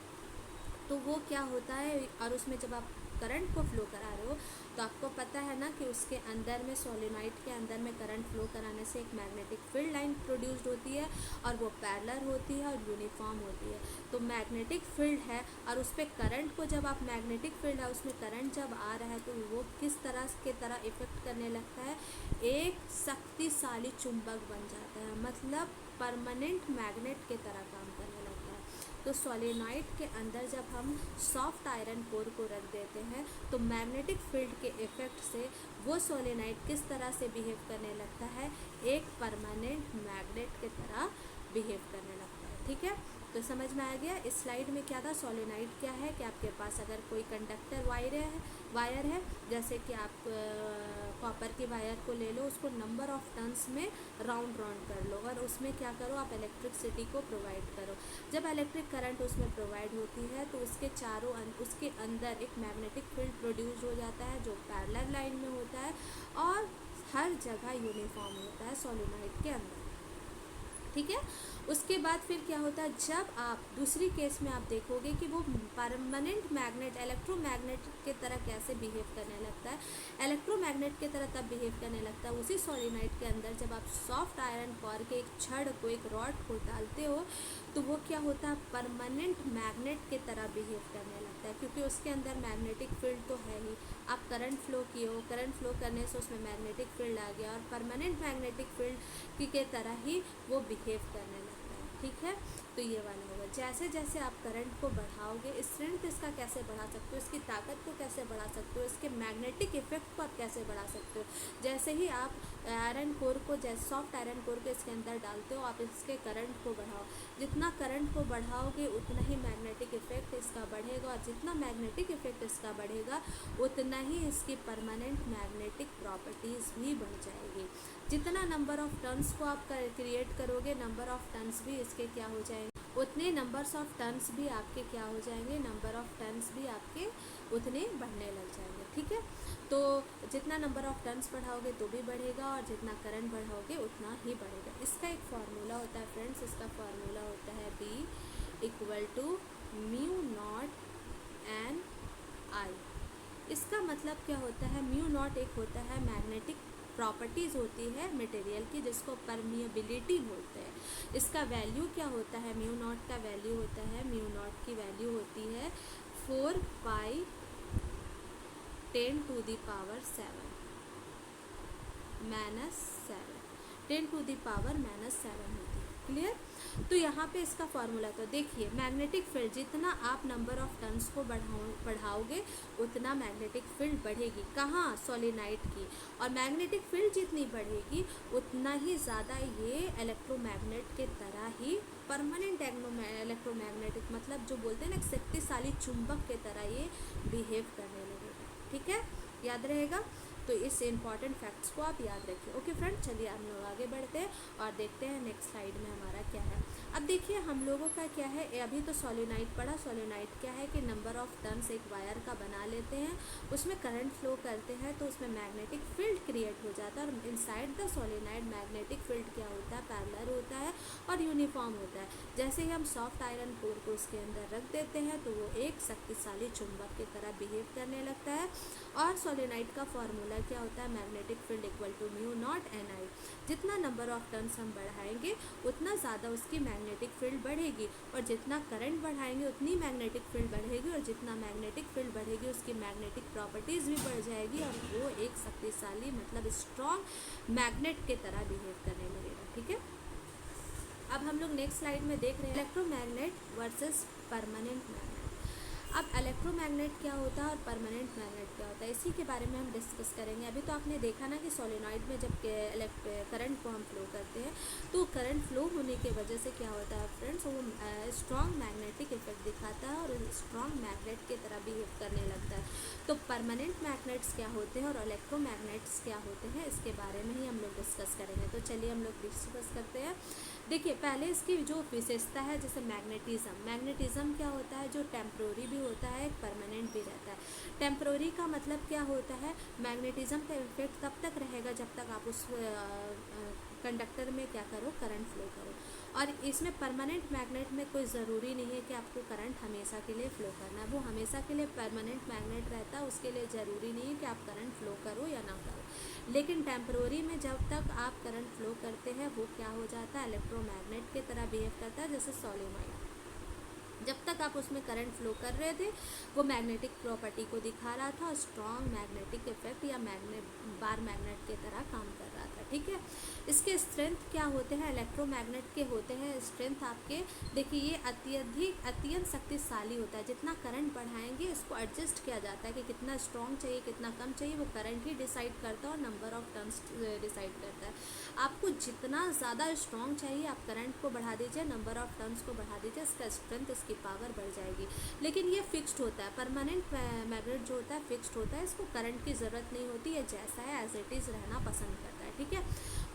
तो वो क्या होता है, और उसमें जब आप करंट को फ्लो करा रहे हो तो आपको पता है ना कि उसके अंदर में, सोलेनोइड के अंदर में करंट फ्लो कराने से एक मैग्नेटिक फील्ड लाइन प्रोड्यूस्ड होती है, और वो पैरेलल होती है और यूनिफॉर्म होती है। तो मैग्नेटिक फील्ड है, और उस पर करंट को, जब आप मैग्नेटिक फील्ड है उसमें करंट जब आ रहा है तो वो किस तरह के तरह इफेक्ट करने लगता है, एक शक्तिशाली चुंबक बन जाता है, मतलब परमानेंट मैग्नेट के तरह काम करने लगता है। तो सोलेनोइड के अंदर जब हम सॉफ्ट आयरन कोर को रख देते हैं तो मैग्नेटिक फील्ड के इफेक्ट से वो सोलेनोइड किस तरह से बिहेव करने लगता है, एक परमानेंट मैग्नेट के तरह बिहेव करने लगता है। ठीक है, तो समझ में आ गया। इस स्लाइड में क्या था, सोलेनोइड क्या है कि आपके पास अगर कोई कंडक्टर वायर है, जैसे कि आप कॉपर की वायर को ले लो, उसको नंबर ऑफ टर्न्स में राउंड कर लो, और उसमें क्या करो, आप इलेक्ट्रिसिटी को प्रोवाइड करो। जब इलेक्ट्रिक करंट उसमें प्रोवाइड होती है तो उसके उसके अंदर एक मैग्नेटिक फील्ड प्रोड्यूस हो जाता है जो पैरेलल लाइन में होता है, और हर जगह यूनिफॉर्म होता है सोलेनॉइड के अंदर, ठीक है। उसके बाद फिर क्या होता है, जब आप दूसरी केस में आप देखोगे कि वो परमानेंट मैग्नेट इलेक्ट्रोमैग्नेट के तरह कैसे बिहेव करने लगता है। इलेक्ट्रोमैग्नेट के तरह तब बिहेव करने लगता है उसी सोलेनॉइड के अंदर जब आप सॉफ्ट आयरन कोर के एक छड़ को, एक रॉड को डालते हो, तो वो क्या होता है, परमानेंट मैग्नेट के तरह बिहेव करने लगता है, क्योंकि उसके अंदर मैग्नेटिक फील्ड तो है ही। आप करंट फ्लो किए हो, करंट फ्लो करने से उसमें मैग्नेटिक फील्ड आ गया और परमानेंट मैग्नेटिक फील्ड के तरह ही वो बिहेव करने लगता है, ठीक है। तो ये वाला होगा। जैसे जैसे आप करंट को बढ़ाओगे, स्ट्रेंथ इसका कैसे बढ़ा सकते हो, इसकी ताकत को कैसे बढ़ा सकते हो, इसके मैग्नेटिक इफेक्ट को आप कैसे बढ़ा सकते हो। जैसे ही आप आयरन कोर को, जैसे सॉफ्ट आयरन कोर को इसके अंदर डालते हो, आप इसके करंट को बढ़ाओ। जितना करंट को बढ़ाओगे उतना ही मैग्नेटिक इफेक्ट इसका बढ़ेगा, और जितना मैग्नेटिक इफेक्ट इसका बढ़ेगा उतना ही इसकी परमानेंट मैग्नेटिक प्रॉपर्टीज़ भी बढ़ जाएगी। जितना नंबर ऑफ टर्न्स को आप क्रिएट करोगे, नंबर ऑफ टर्न्स भी इसके क्या हो जाएंगे, उतने नंबर्स ऑफ टर्न्स भी आपके क्या हो जाएंगे, नंबर ऑफ टर्न्स भी आपके उतने बढ़ने लग जाएंगे, ठीक है। तो जितना नंबर ऑफ टर्न्स बढ़ाओगे तो भी बढ़ेगा, और जितना करंट बढ़ाओगे उतना ही बढ़ेगा। इसका एक फार्मूला होता है फ्रेंड्स, इसका फार्मूला होता है B = म्यू नॉट एन आई। इसका मतलब क्या होता है, म्यू नॉट एक होता है मैग्नेटिक प्रॉपर्टीज़ होती है मटेरियल की, जिसको परमिएबिलिटी बोलते हैं। इसका वैल्यू क्या होता है, म्यू नॉट का वैल्यू होता है, म्यू नॉट की वैल्यू होती है 4 पाई 10⁻⁷ -7, 10⁻⁻7 होती है, क्लियर। तो यहाँ पे इसका फॉर्मूला, तो देखिए मैग्नेटिक फील्ड, जितना आप नंबर ऑफ टर्न्स को बढ़ाओगे उतना मैग्नेटिक फील्ड बढ़ेगी, कहाँ, सोलेनाइड की। और मैग्नेटिक फील्ड जितनी बढ़ेगी उतना ही ज़्यादा ये इलेक्ट्रोमैग्नेट के तरह ही परमानेंट इलेक्ट्रोमैग्नेटिक, मतलब जो बोलते हैं ना शक्तिशाली चुंबक के तरह ये बिहेव करने लगेगा, ठीक है, याद रहेगा। तो इस इम्पॉर्टेंट फैक्ट्स को आप याद रखिए। ओके फ्रेंड, चलिए हम लोग आगे बढ़ते हैं और देखते हैं नेक्स्ट स्लाइड में हमारा क्या है। अब देखिए हम लोगों का क्या है, अभी तो सोलेनाइड पढ़ा। सोलेनाइड क्या है कि नंबर ऑफ टर्न्स एक वायर का बना लेते हैं, उसमें करंट फ्लो करते हैं तो उसमें मैग्नेटिक फील्ड क्रिएट हो जाता है, और inside the solenoid magnetic field क्या होता है, पैरेलल होता है और यूनिफॉर्म होता है। जैसे ही हम सॉफ्ट आयरन कोर को उसके अंदर रख देते हैं तो वो एक शक्तिशाली चुंबक की तरह बिहेव करने लगता है। और सोलेनाइड का फॉर्मूला क्या होता है, magnetic field = mu naught N I. जितना नंबर ऑफ टर्न्स हम बढ़ाएंगे उतना ज़्यादा उसकी मैग्नेटिक फील्ड बढ़ेगी, और जितना करंट बढ़ाएंगे उतनी मैग्नेटिक फील्ड बढ़ेगी, और जितना मैग्नेटिक फील्ड बढ़ेगी उसकी मैग्नेटिक प्रॉपर्टीज़ भी बढ़ जाएगी, और वो एक शक्तिशाली मतलब स्ट्रॉन्ग मैग्नेट के तरह बिहेव करने लगेगा, ठीक है। अब हम लोग नेक्स्ट स्लाइड में देख रहे हैं इलेक्ट्रोमैग्नेट वर्सेस परमानेंट मैग्नेट। अब इलेक्ट्रोमैग्नेट क्या होता है और परमानेंट मैग्नेट क्या होता है, इसी के बारे में हम डिस्कस करेंगे। अभी तो आपने देखा ना कि सोलेनॉइड में जब करंट को हम फ्लो करते हैं तो करंट फ्लो होने की वजह से क्या होता है फ्रेंड्स, वो स्ट्रॉन्ग मैग्नेटिक इफेक्ट दिखाता है और स्ट्रॉन्ग मैग्नेट की तरह बिहेव करने लगता है। तो परमानेंट मैग्नेट्स क्या होते हैं और इलेक्ट्रोमैग्नेट्स क्या होते हैं, इसके बारे में ही हम लोग डिस्कस करेंगे। तो चलिए हम लोग डिस्कस करते हैं। देखिए पहले इसकी जो विशेषता है, जैसे मैग्नेटिज्म क्या होता है, जो टेम्प्रोरी भी होता है, परमानेंट भी रहता है। टेम्प्रोरी का मतलब क्या होता है, मैग्नेटिज्म का इफेक्ट तब तक रहेगा जब तक आप उस कंडक्टर में क्या करो, करंट फ्लो करो। और इसमें परमानेंट मैग्नेट में कोई ज़रूरी नहीं है कि आपको करंट हमेशा के लिए फ़्लो करना है, वो हमेशा के लिए परमानेंट मैग्नेट रहता है, उसके लिए ज़रूरी नहीं है कि आप करंट फ्लो करो या ना करो। लेकिन टेम्प्रोरी में जब तक आप करंट फ्लो करते हैं वो क्या हो जाता है, इलेक्ट्रोमैग्नेट की तरह बिहेव करता है, जैसे सोलेनॉइड। जब तक आप उसमें करंट फ्लो कर रहे थे वो मैग्नेटिक प्रॉपर्टी को दिखा रहा था और स्ट्रॉन्ग मैग्नेटिक इफेक्ट या बार मैग्नेट की तरह काम कर रहा था, ठीक है। इसके स्ट्रेंथ क्या होते हैं, इलेक्ट्रोमैग्नेट के होते हैं स्ट्रेंथ आपके, देखिए ये अत्यंत शक्तिशाली होता है। जितना करंट बढ़ाएंगे इसको एडजस्ट किया जाता है कि कितना स्ट्रॉन्ग चाहिए कितना कम चाहिए, वो करंट ही डिसाइड करता है और नंबर ऑफ टर्न्स डिसाइड करता है। आपको जितना ज़्यादा स्ट्रॉन्ग चाहिए आप करंट को बढ़ा दीजिए, नंबर ऑफ टर्न्स को बढ़ा दीजिए, इसका स्ट्रेंथ इसकी पावर बढ़ जाएगी। लेकिन ये फिक्स्ड होता है, परमानेंट मैग्नेट जो होता है फिक्स्ड होता है, इसको करंट की ज़रूरत नहीं होती है, जैसा है एज इट इज़ रहना पसंद करता है, ठीक है।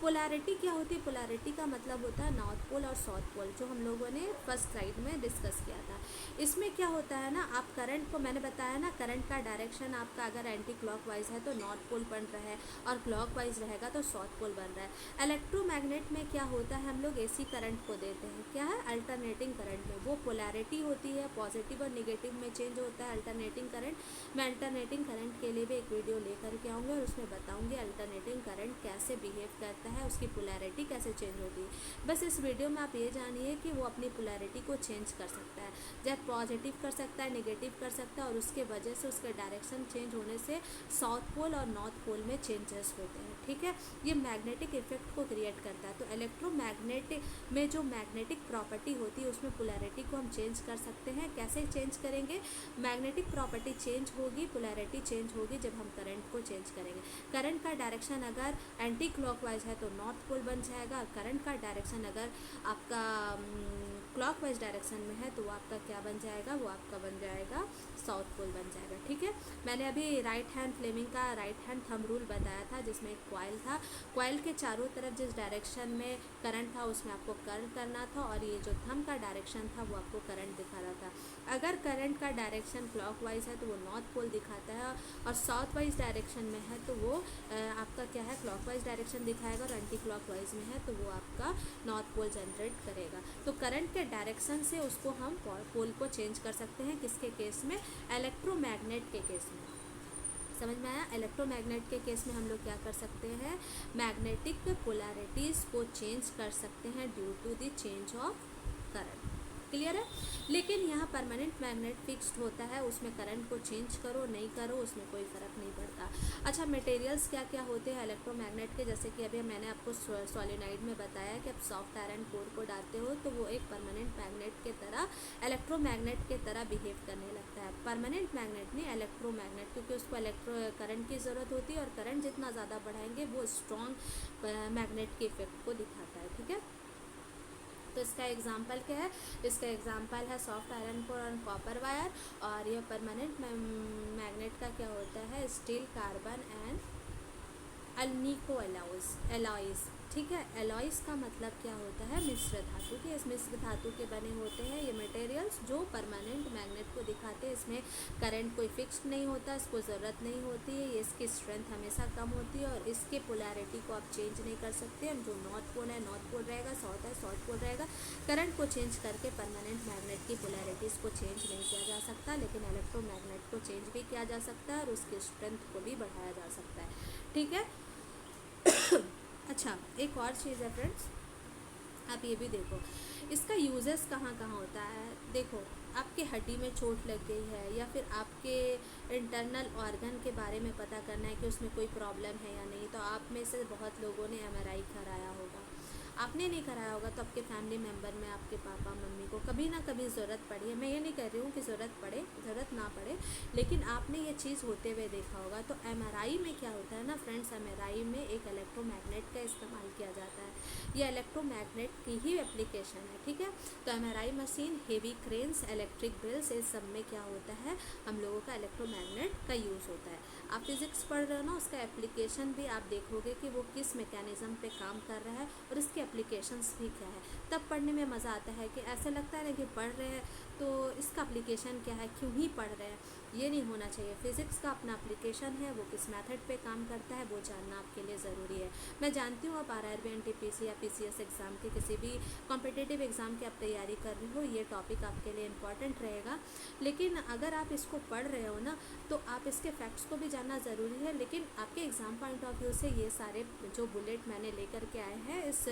पोलैरिटी क्या होती है? पोलैरिटी का मतलब होता है नॉर्थ पोल और साउथ पोल, जो हम लोगों ने फर्स्ट स्लाइड में डिस्कस किया था। इसमें क्या होता है ना, आप करंट को, मैंने बताया ना, करंट का डायरेक्शन आपका अगर एंटी क्लॉकवाइज है तो नॉर्थ पोल बन रहा है, और क्लॉकवाइज रहेगा तो साउथ पोल बन रहा है। इलेक्ट्रोमैग्नेट में क्या होता है, हम लोग एसी करंट को देते हैं, क्या है, अल्टरनेटिंग करंट में। वो पोलैरिटी होती है, पॉजिटिव और निगेटिव में चेंज होता है अल्टरनेटिंग करंट। मैं अल्टरनेटिंग करंट के लिए भी एक वीडियो लेकर के आऊँगी और उसमें बताऊँगी अल्टरनेटिंग करंट कैसे बिहेव करता है, उसकी पोलैरिटी कैसे चेंज होती है। बस इस वीडियो में आप ये जानिए कि वो अपनी पोलैरिटी को चेंज कर सकता है, जब पॉजिटिव कर सकता है, नेगेटिव कर सकता है, और उसके वजह से उसके डायरेक्शन चेंज होने से साउथ पोल और नॉर्थ पोल में चेंजेस होते हैं, ठीक है। ये मैग्नेटिक इफेक्ट को क्रिएट करता है। तो इलेक्ट्रोमैग्नेटिक में जो मैग्नेटिक प्रॉपर्टी होती है उसमें पोलैरिटी को हम चेंज कर सकते हैं। कैसे चेंज करेंगे? मैग्नेटिक प्रॉपर्टी चेंज होगी, पोलैरिटी चेंज होगी जब हम करंट को चेंज करेंगे। करंट का डायरेक्शन अगर एंटी क्लॉकवाइज है तो नॉर्थ पोल बन जाएगा, करंट का डायरेक्शन अगर आपका क्लॉकवाइज डायरेक्शन में है तो वो आपका क्या बन जाएगा? वो आपका बन जाएगा साउथ पोल बन जाएगा, ठीक है। मैंने अभी राइट हैंड फ्लेमिंग का राइट हैंड थंब रूल बताया था, जिसमें एक कॉइल था, कॉइल के चारों तरफ जिस डायरेक्शन में करंट था उसमें आपको कर्ल करना था, और ये जो थंब का डायरेक्शन था वो आपको करंट दिखा रहा था। अगर करंट का डायरेक्शन क्लॉकवाइज है तो वो नॉर्थ पोल दिखाता है, और साउथ वाइज डायरेक्शन में है तो वो आपका क्या है, क्लॉकवाइज डायरेक्शन दिखाएगा, और एंटी क्लॉकवाइज में है तो वो आपका नॉर्थ पोल जनरेट करेगा। तो करंट के डायरेक्शन से उसको हम पोल को चेंज कर सकते हैं, किसके केस में? इलेक्ट्रोमैग्नेट के केस में। समझ में आया? इलेक्ट्रोमैग्नेट के केस में हम लोग क्या कर सकते हैं? मैग्नेटिक पोलैरिटीज़ को चेंज कर सकते हैं due to the change of current. Clear है? लेकिन यहाँ परमानेंट मैग्नेट फिक्स्ड होता है, उसमें करंट को चेंज करो नहीं करो उसमें कोई फ़र्क नहीं पड़ता। अच्छा, मटेरियल्स क्या क्या होते हैं इलेक्ट्रोमैग्नेट के? जैसे कि अभी मैंने आपको सॉलिनॉइड में बताया कि आप सॉफ्ट आयरन कोर को डालते हो तो वो एक परमानेंट मैग्नेट के तरह, इलेक्ट्रोमैग्नेट के तरह बिहेव करने लगता है। परमानेंट मैग्नेट नहीं, इलेक्ट्रोमैग्नेट, क्योंकि उसको करंट की ज़रूरत होती है, और करंट जितना ज़्यादा बढ़ाएंगे वो स्ट्रॉन्ग मैग्नेट के इफेक्ट को दिखाता है, ठीक है। तो इसका एग्जांपल क्या है? इसका एग्जांपल है सॉफ्ट आयरन कोर और कॉपर वायर, और यह परमानेंट मैग्नेट का क्या होता है? Steel, carbon and alnico alloys, ठीक है। एलॉयज़ का मतलब क्या होता है? मिश्र धातु के। इस मिश्र धातु के बने होते हैं ये मटेरियल्स जो परमानेंट मैग्नेट को दिखाते हैं। इसमें करंट कोई फिक्स्ड नहीं होता, इसको ज़रूरत नहीं होती है, ये इसकी स्ट्रेंथ हमेशा कम होती है, और इसके पोलैरिटी को आप चेंज नहीं कर सकते। जो नॉर्थ पोल है नॉर्थ पोल रहेगा, साउथ है साउथ पोल रहेगा। करंट को चेंज करके परमानेंट मैग्नेट की पोलैरिटीज़ को चेंज नहीं किया जा सकता, लेकिन इलेक्ट्रोमैग्नेट को चेंज भी किया जा सकता है और उसकी स्ट्रेंथ को भी बढ़ाया जा सकता है, ठीक है। अच्छा, एक और चीज़ है फ्रेंड्स, आप ये भी देखो, इसका यूजेस कहाँ कहाँ होता है। देखो, आपके हड्डी में चोट लग गई है, या फिर आपके इंटरनल ऑर्गन के बारे में पता करना है कि उसमें कोई प्रॉब्लम है या नहीं, तो आप में से बहुत लोगों ने MRI कराया होगा। आपने नहीं कराया होगा तो आपके फैमिली मेम्बर में आपके पापा मम्मी को कभी ना कभी ज़रूरत पड़ी है। मैं ये नहीं कह रही हूँ कि ज़रूरत ना पड़े, लेकिन आपने ये चीज़ होते हुए देखा होगा। तो MRI में क्या होता है ना फ्रेंड्स, MRI में एक इलेक्ट्रोमैग्नेट का इस्तेमाल किया जाता है। यह इलेक्ट्रोमैग्नेट की ही एप्लीकेशन है, ठीक है। तो MRI machine, heavy cranes, electric bills, इस सब में क्या होता है, हम लोगों का इलेक्ट्रोमैग्नेट का यूज़ होता है। आप फिज़िक्स पढ़ रहे हो ना, उसका एप्लीकेशन भी आप देखोगे कि वो किस मैकेनिज़्म पे काम कर रहा है और इसके एप्लीकेशंस भी क्या है। तब पढ़ने में मज़ा आता है कि ऐसा लगता है ना कि पढ़ रहे हैं तो इसका एप्लीकेशन क्या है, क्यों ही पढ़ रहे हैं। ये नहीं होना चाहिए। फिज़िक्स का अपना एप्लीकेशन है, वो किस मेथड पे काम करता है वो जानना आपके लिए ज़रूरी है। मैं जानती हूँ आप RRB NTPC या PCS एग्ज़ाम के किसी भी कॉम्पिटिटिव एग्ज़ाम की आप तैयारी कर रहे हो, ये टॉपिक आपके लिए इम्पॉर्टेंट रहेगा। लेकिन अगर आप इसको पढ़ रहे हो ना तो आप इसके फैक्ट्स को भी जानना ज़रूरी है, लेकिन आपके एग्ज़ाम पॉइंट ऑफ व्यू से ये सारे जो बुलेट मैंने लेकर के आए हैं इस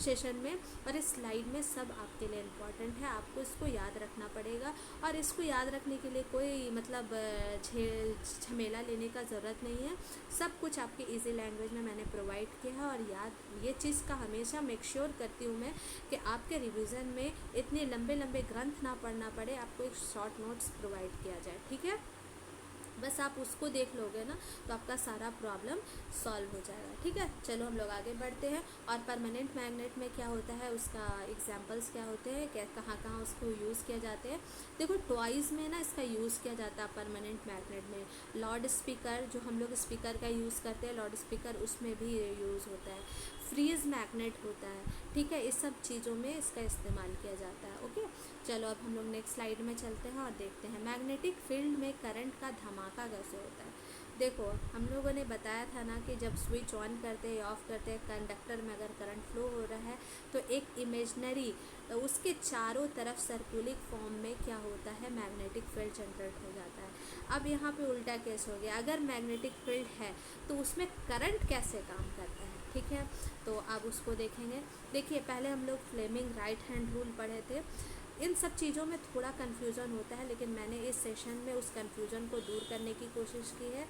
सेशन में और इस स्लाइड में सब आपके लिए इम्पॉर्टेंट है। आपको इसको याद रखना पड़ेगा, और इसको याद रखने के लिए कोई मतलब झमेला लेने का ज़रूरत नहीं है। सब कुछ आपके इजी लैंग्वेज में मैंने प्रोवाइड किया है, और याद ये चीज़ का हमेशा मेक श्योर करती हूँ मैं कि आपके रिवीजन में इतने लंबे लंबे ग्रंथ ना पढ़ना पड़े, आपको एक शॉर्ट नोट्स प्रोवाइड किया जाए, ठीक है। बस आप उसको देख लोगे ना तो आपका सारा प्रॉब्लम सॉल्व हो जाएगा, ठीक है। चलो हम लोग आगे बढ़ते हैं। और परमानेंट मैग्नेट में क्या होता है, उसका एग्जांपल्स क्या होते हैं, क्या कहाँ कहाँ उसको यूज़ किया जाते हैं। देखो, टॉयज़ में ना इसका यूज़ किया जाता है परमानेंट मैग्नेट में। लाउड स्पीकर, जो हम लोग स्पीकर का यूज़ करते हैं, लाउड स्पीकर, उसमें भी यूज़ होता है। फ्रीज मैग्नेट होता है, ठीक है, इस सब चीज़ों में इसका इस्तेमाल किया जाता है। ओके, चलो अब हम लोग नेक्स्ट स्लाइड में चलते हैं और देखते हैं मैग्नेटिक फील्ड में करंट का धमाका कैसे होता है। देखो, हम लोगों ने बताया था ना कि जब स्विच ऑन करते हैं ऑफ करते हैं, कंडक्टर में अगर करंट फ्लो हो रहा है तो एक इमेजनरी उसके चारों तरफ सर्कुलर फॉर्म में क्या होता है, मैग्नेटिक फील्ड जनरेट हो जाता है। अब यहाँ पे उल्टा केस हो गया, अगर मैग्नेटिक फील्ड है तो उसमें करंट कैसे काम करता है, ठीक है, तो अब उसको देखेंगे। देखिए, पहले हम लोग फ्लेमिंग राइट हैंड रूल पढ़े थे। इन सब चीज़ों में थोड़ा कन्फ्यूज़न होता है, लेकिन मैंने इस सेशन में उस कन्फ्यूज़न को दूर करने की कोशिश की है।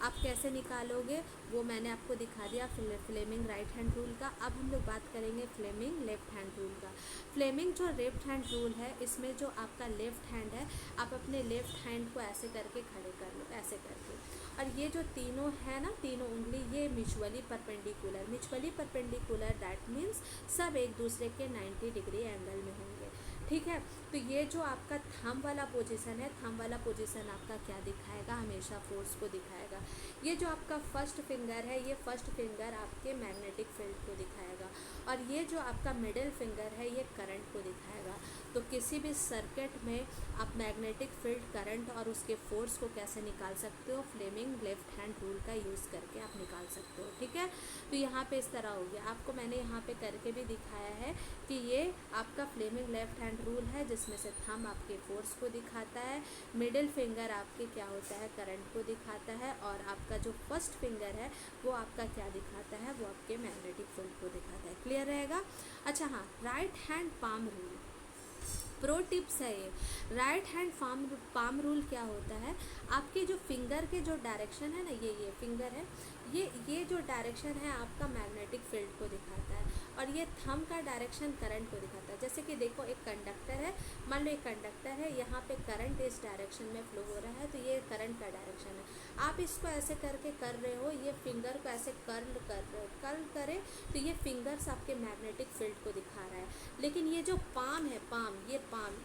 आप कैसे निकालोगे वो मैंने आपको दिखा दिया फ्लेमिंग राइट हैंड रूल का। अब हम लोग बात करेंगे फ्लेमिंग लेफ्ट हैंड रूल का। फ्लेमिंग जो लेफ्ट हैंड रूल है, इसमें जो आपका लेफ्ट हैंड है, आप अपने लेफ्ट हैंड को ऐसे करके खड़े कर लो, ऐसे करके, और ये जो तीनों है ना, तीनों उंगली, ये mutually perpendicular. Mutually perpendicular that means सब एक दूसरे के 90 डिग्री एंगल में होंगे, ठीक है। तो ये जो आपका थंब वाला पोजीशन है, थंब वाला पोजीशन आपका क्या दिखाएगा, हमेशा फोर्स को दिखाएगा। ये जो आपका फर्स्ट फिंगर है, ये फर्स्ट फिंगर आपके मैग्नेटिक फील्ड को दिखाएगा, और ये जो आपका मिडिल फिंगर है, ये करंट को दिखाएगा। तो किसी भी सर्किट में आप मैग्नेटिक फील्ड, करंट और उसके फोर्स को कैसे निकाल सकते हो, फ्लेमिंग लेफ्ट हैंड रूल का यूज़ करके आप निकाल सकते हो, ठीक है। तो यहाँ पे इस तरह हो गया, आपको मैंने यहाँ पे करके भी दिखाया है कि ये आपका फ्लेमिंग लेफ्ट हैंड रूल है, जिसमें से थंब आपके फोर्स को दिखाता है, मिडिल फिंगर आपके क्या होता है, करंट को दिखाता है, और आपका जो फर्स्ट फिंगर है वो आपका क्या दिखाता है, वो आपके मैग्नेटिक फील्ड को दिखाता है। क्लियर रहेगा। अच्छा हाँ, right hand palm rule, pro tips है ये। राइट हैंड पाम रूल क्या होता है, आपके जो फिंगर के जो डायरेक्शन है ना, ये फिंगर है, ये जो डायरेक्शन है आपका मैग्नेटिक फील्ड को दिखाता है, और ये थंब का डायरेक्शन करंट को दिखाता है। जैसे कि देखो, एक कंडक्टर है, मान लो एक कंडक्टर है, यहाँ पे करंट इस डायरेक्शन में फ्लो हो रहा है, तो ये करंट का डायरेक्शन है। आप इसको ऐसे करके कर रहे हो, ये फिंगर को ऐसे कर्ल कर रहे हो, कर्ल करे तो ये फिंगर्स आपके मैग्नेटिक फील्ड को दिखा रहा है। लेकिन ये जो पाम है, पाम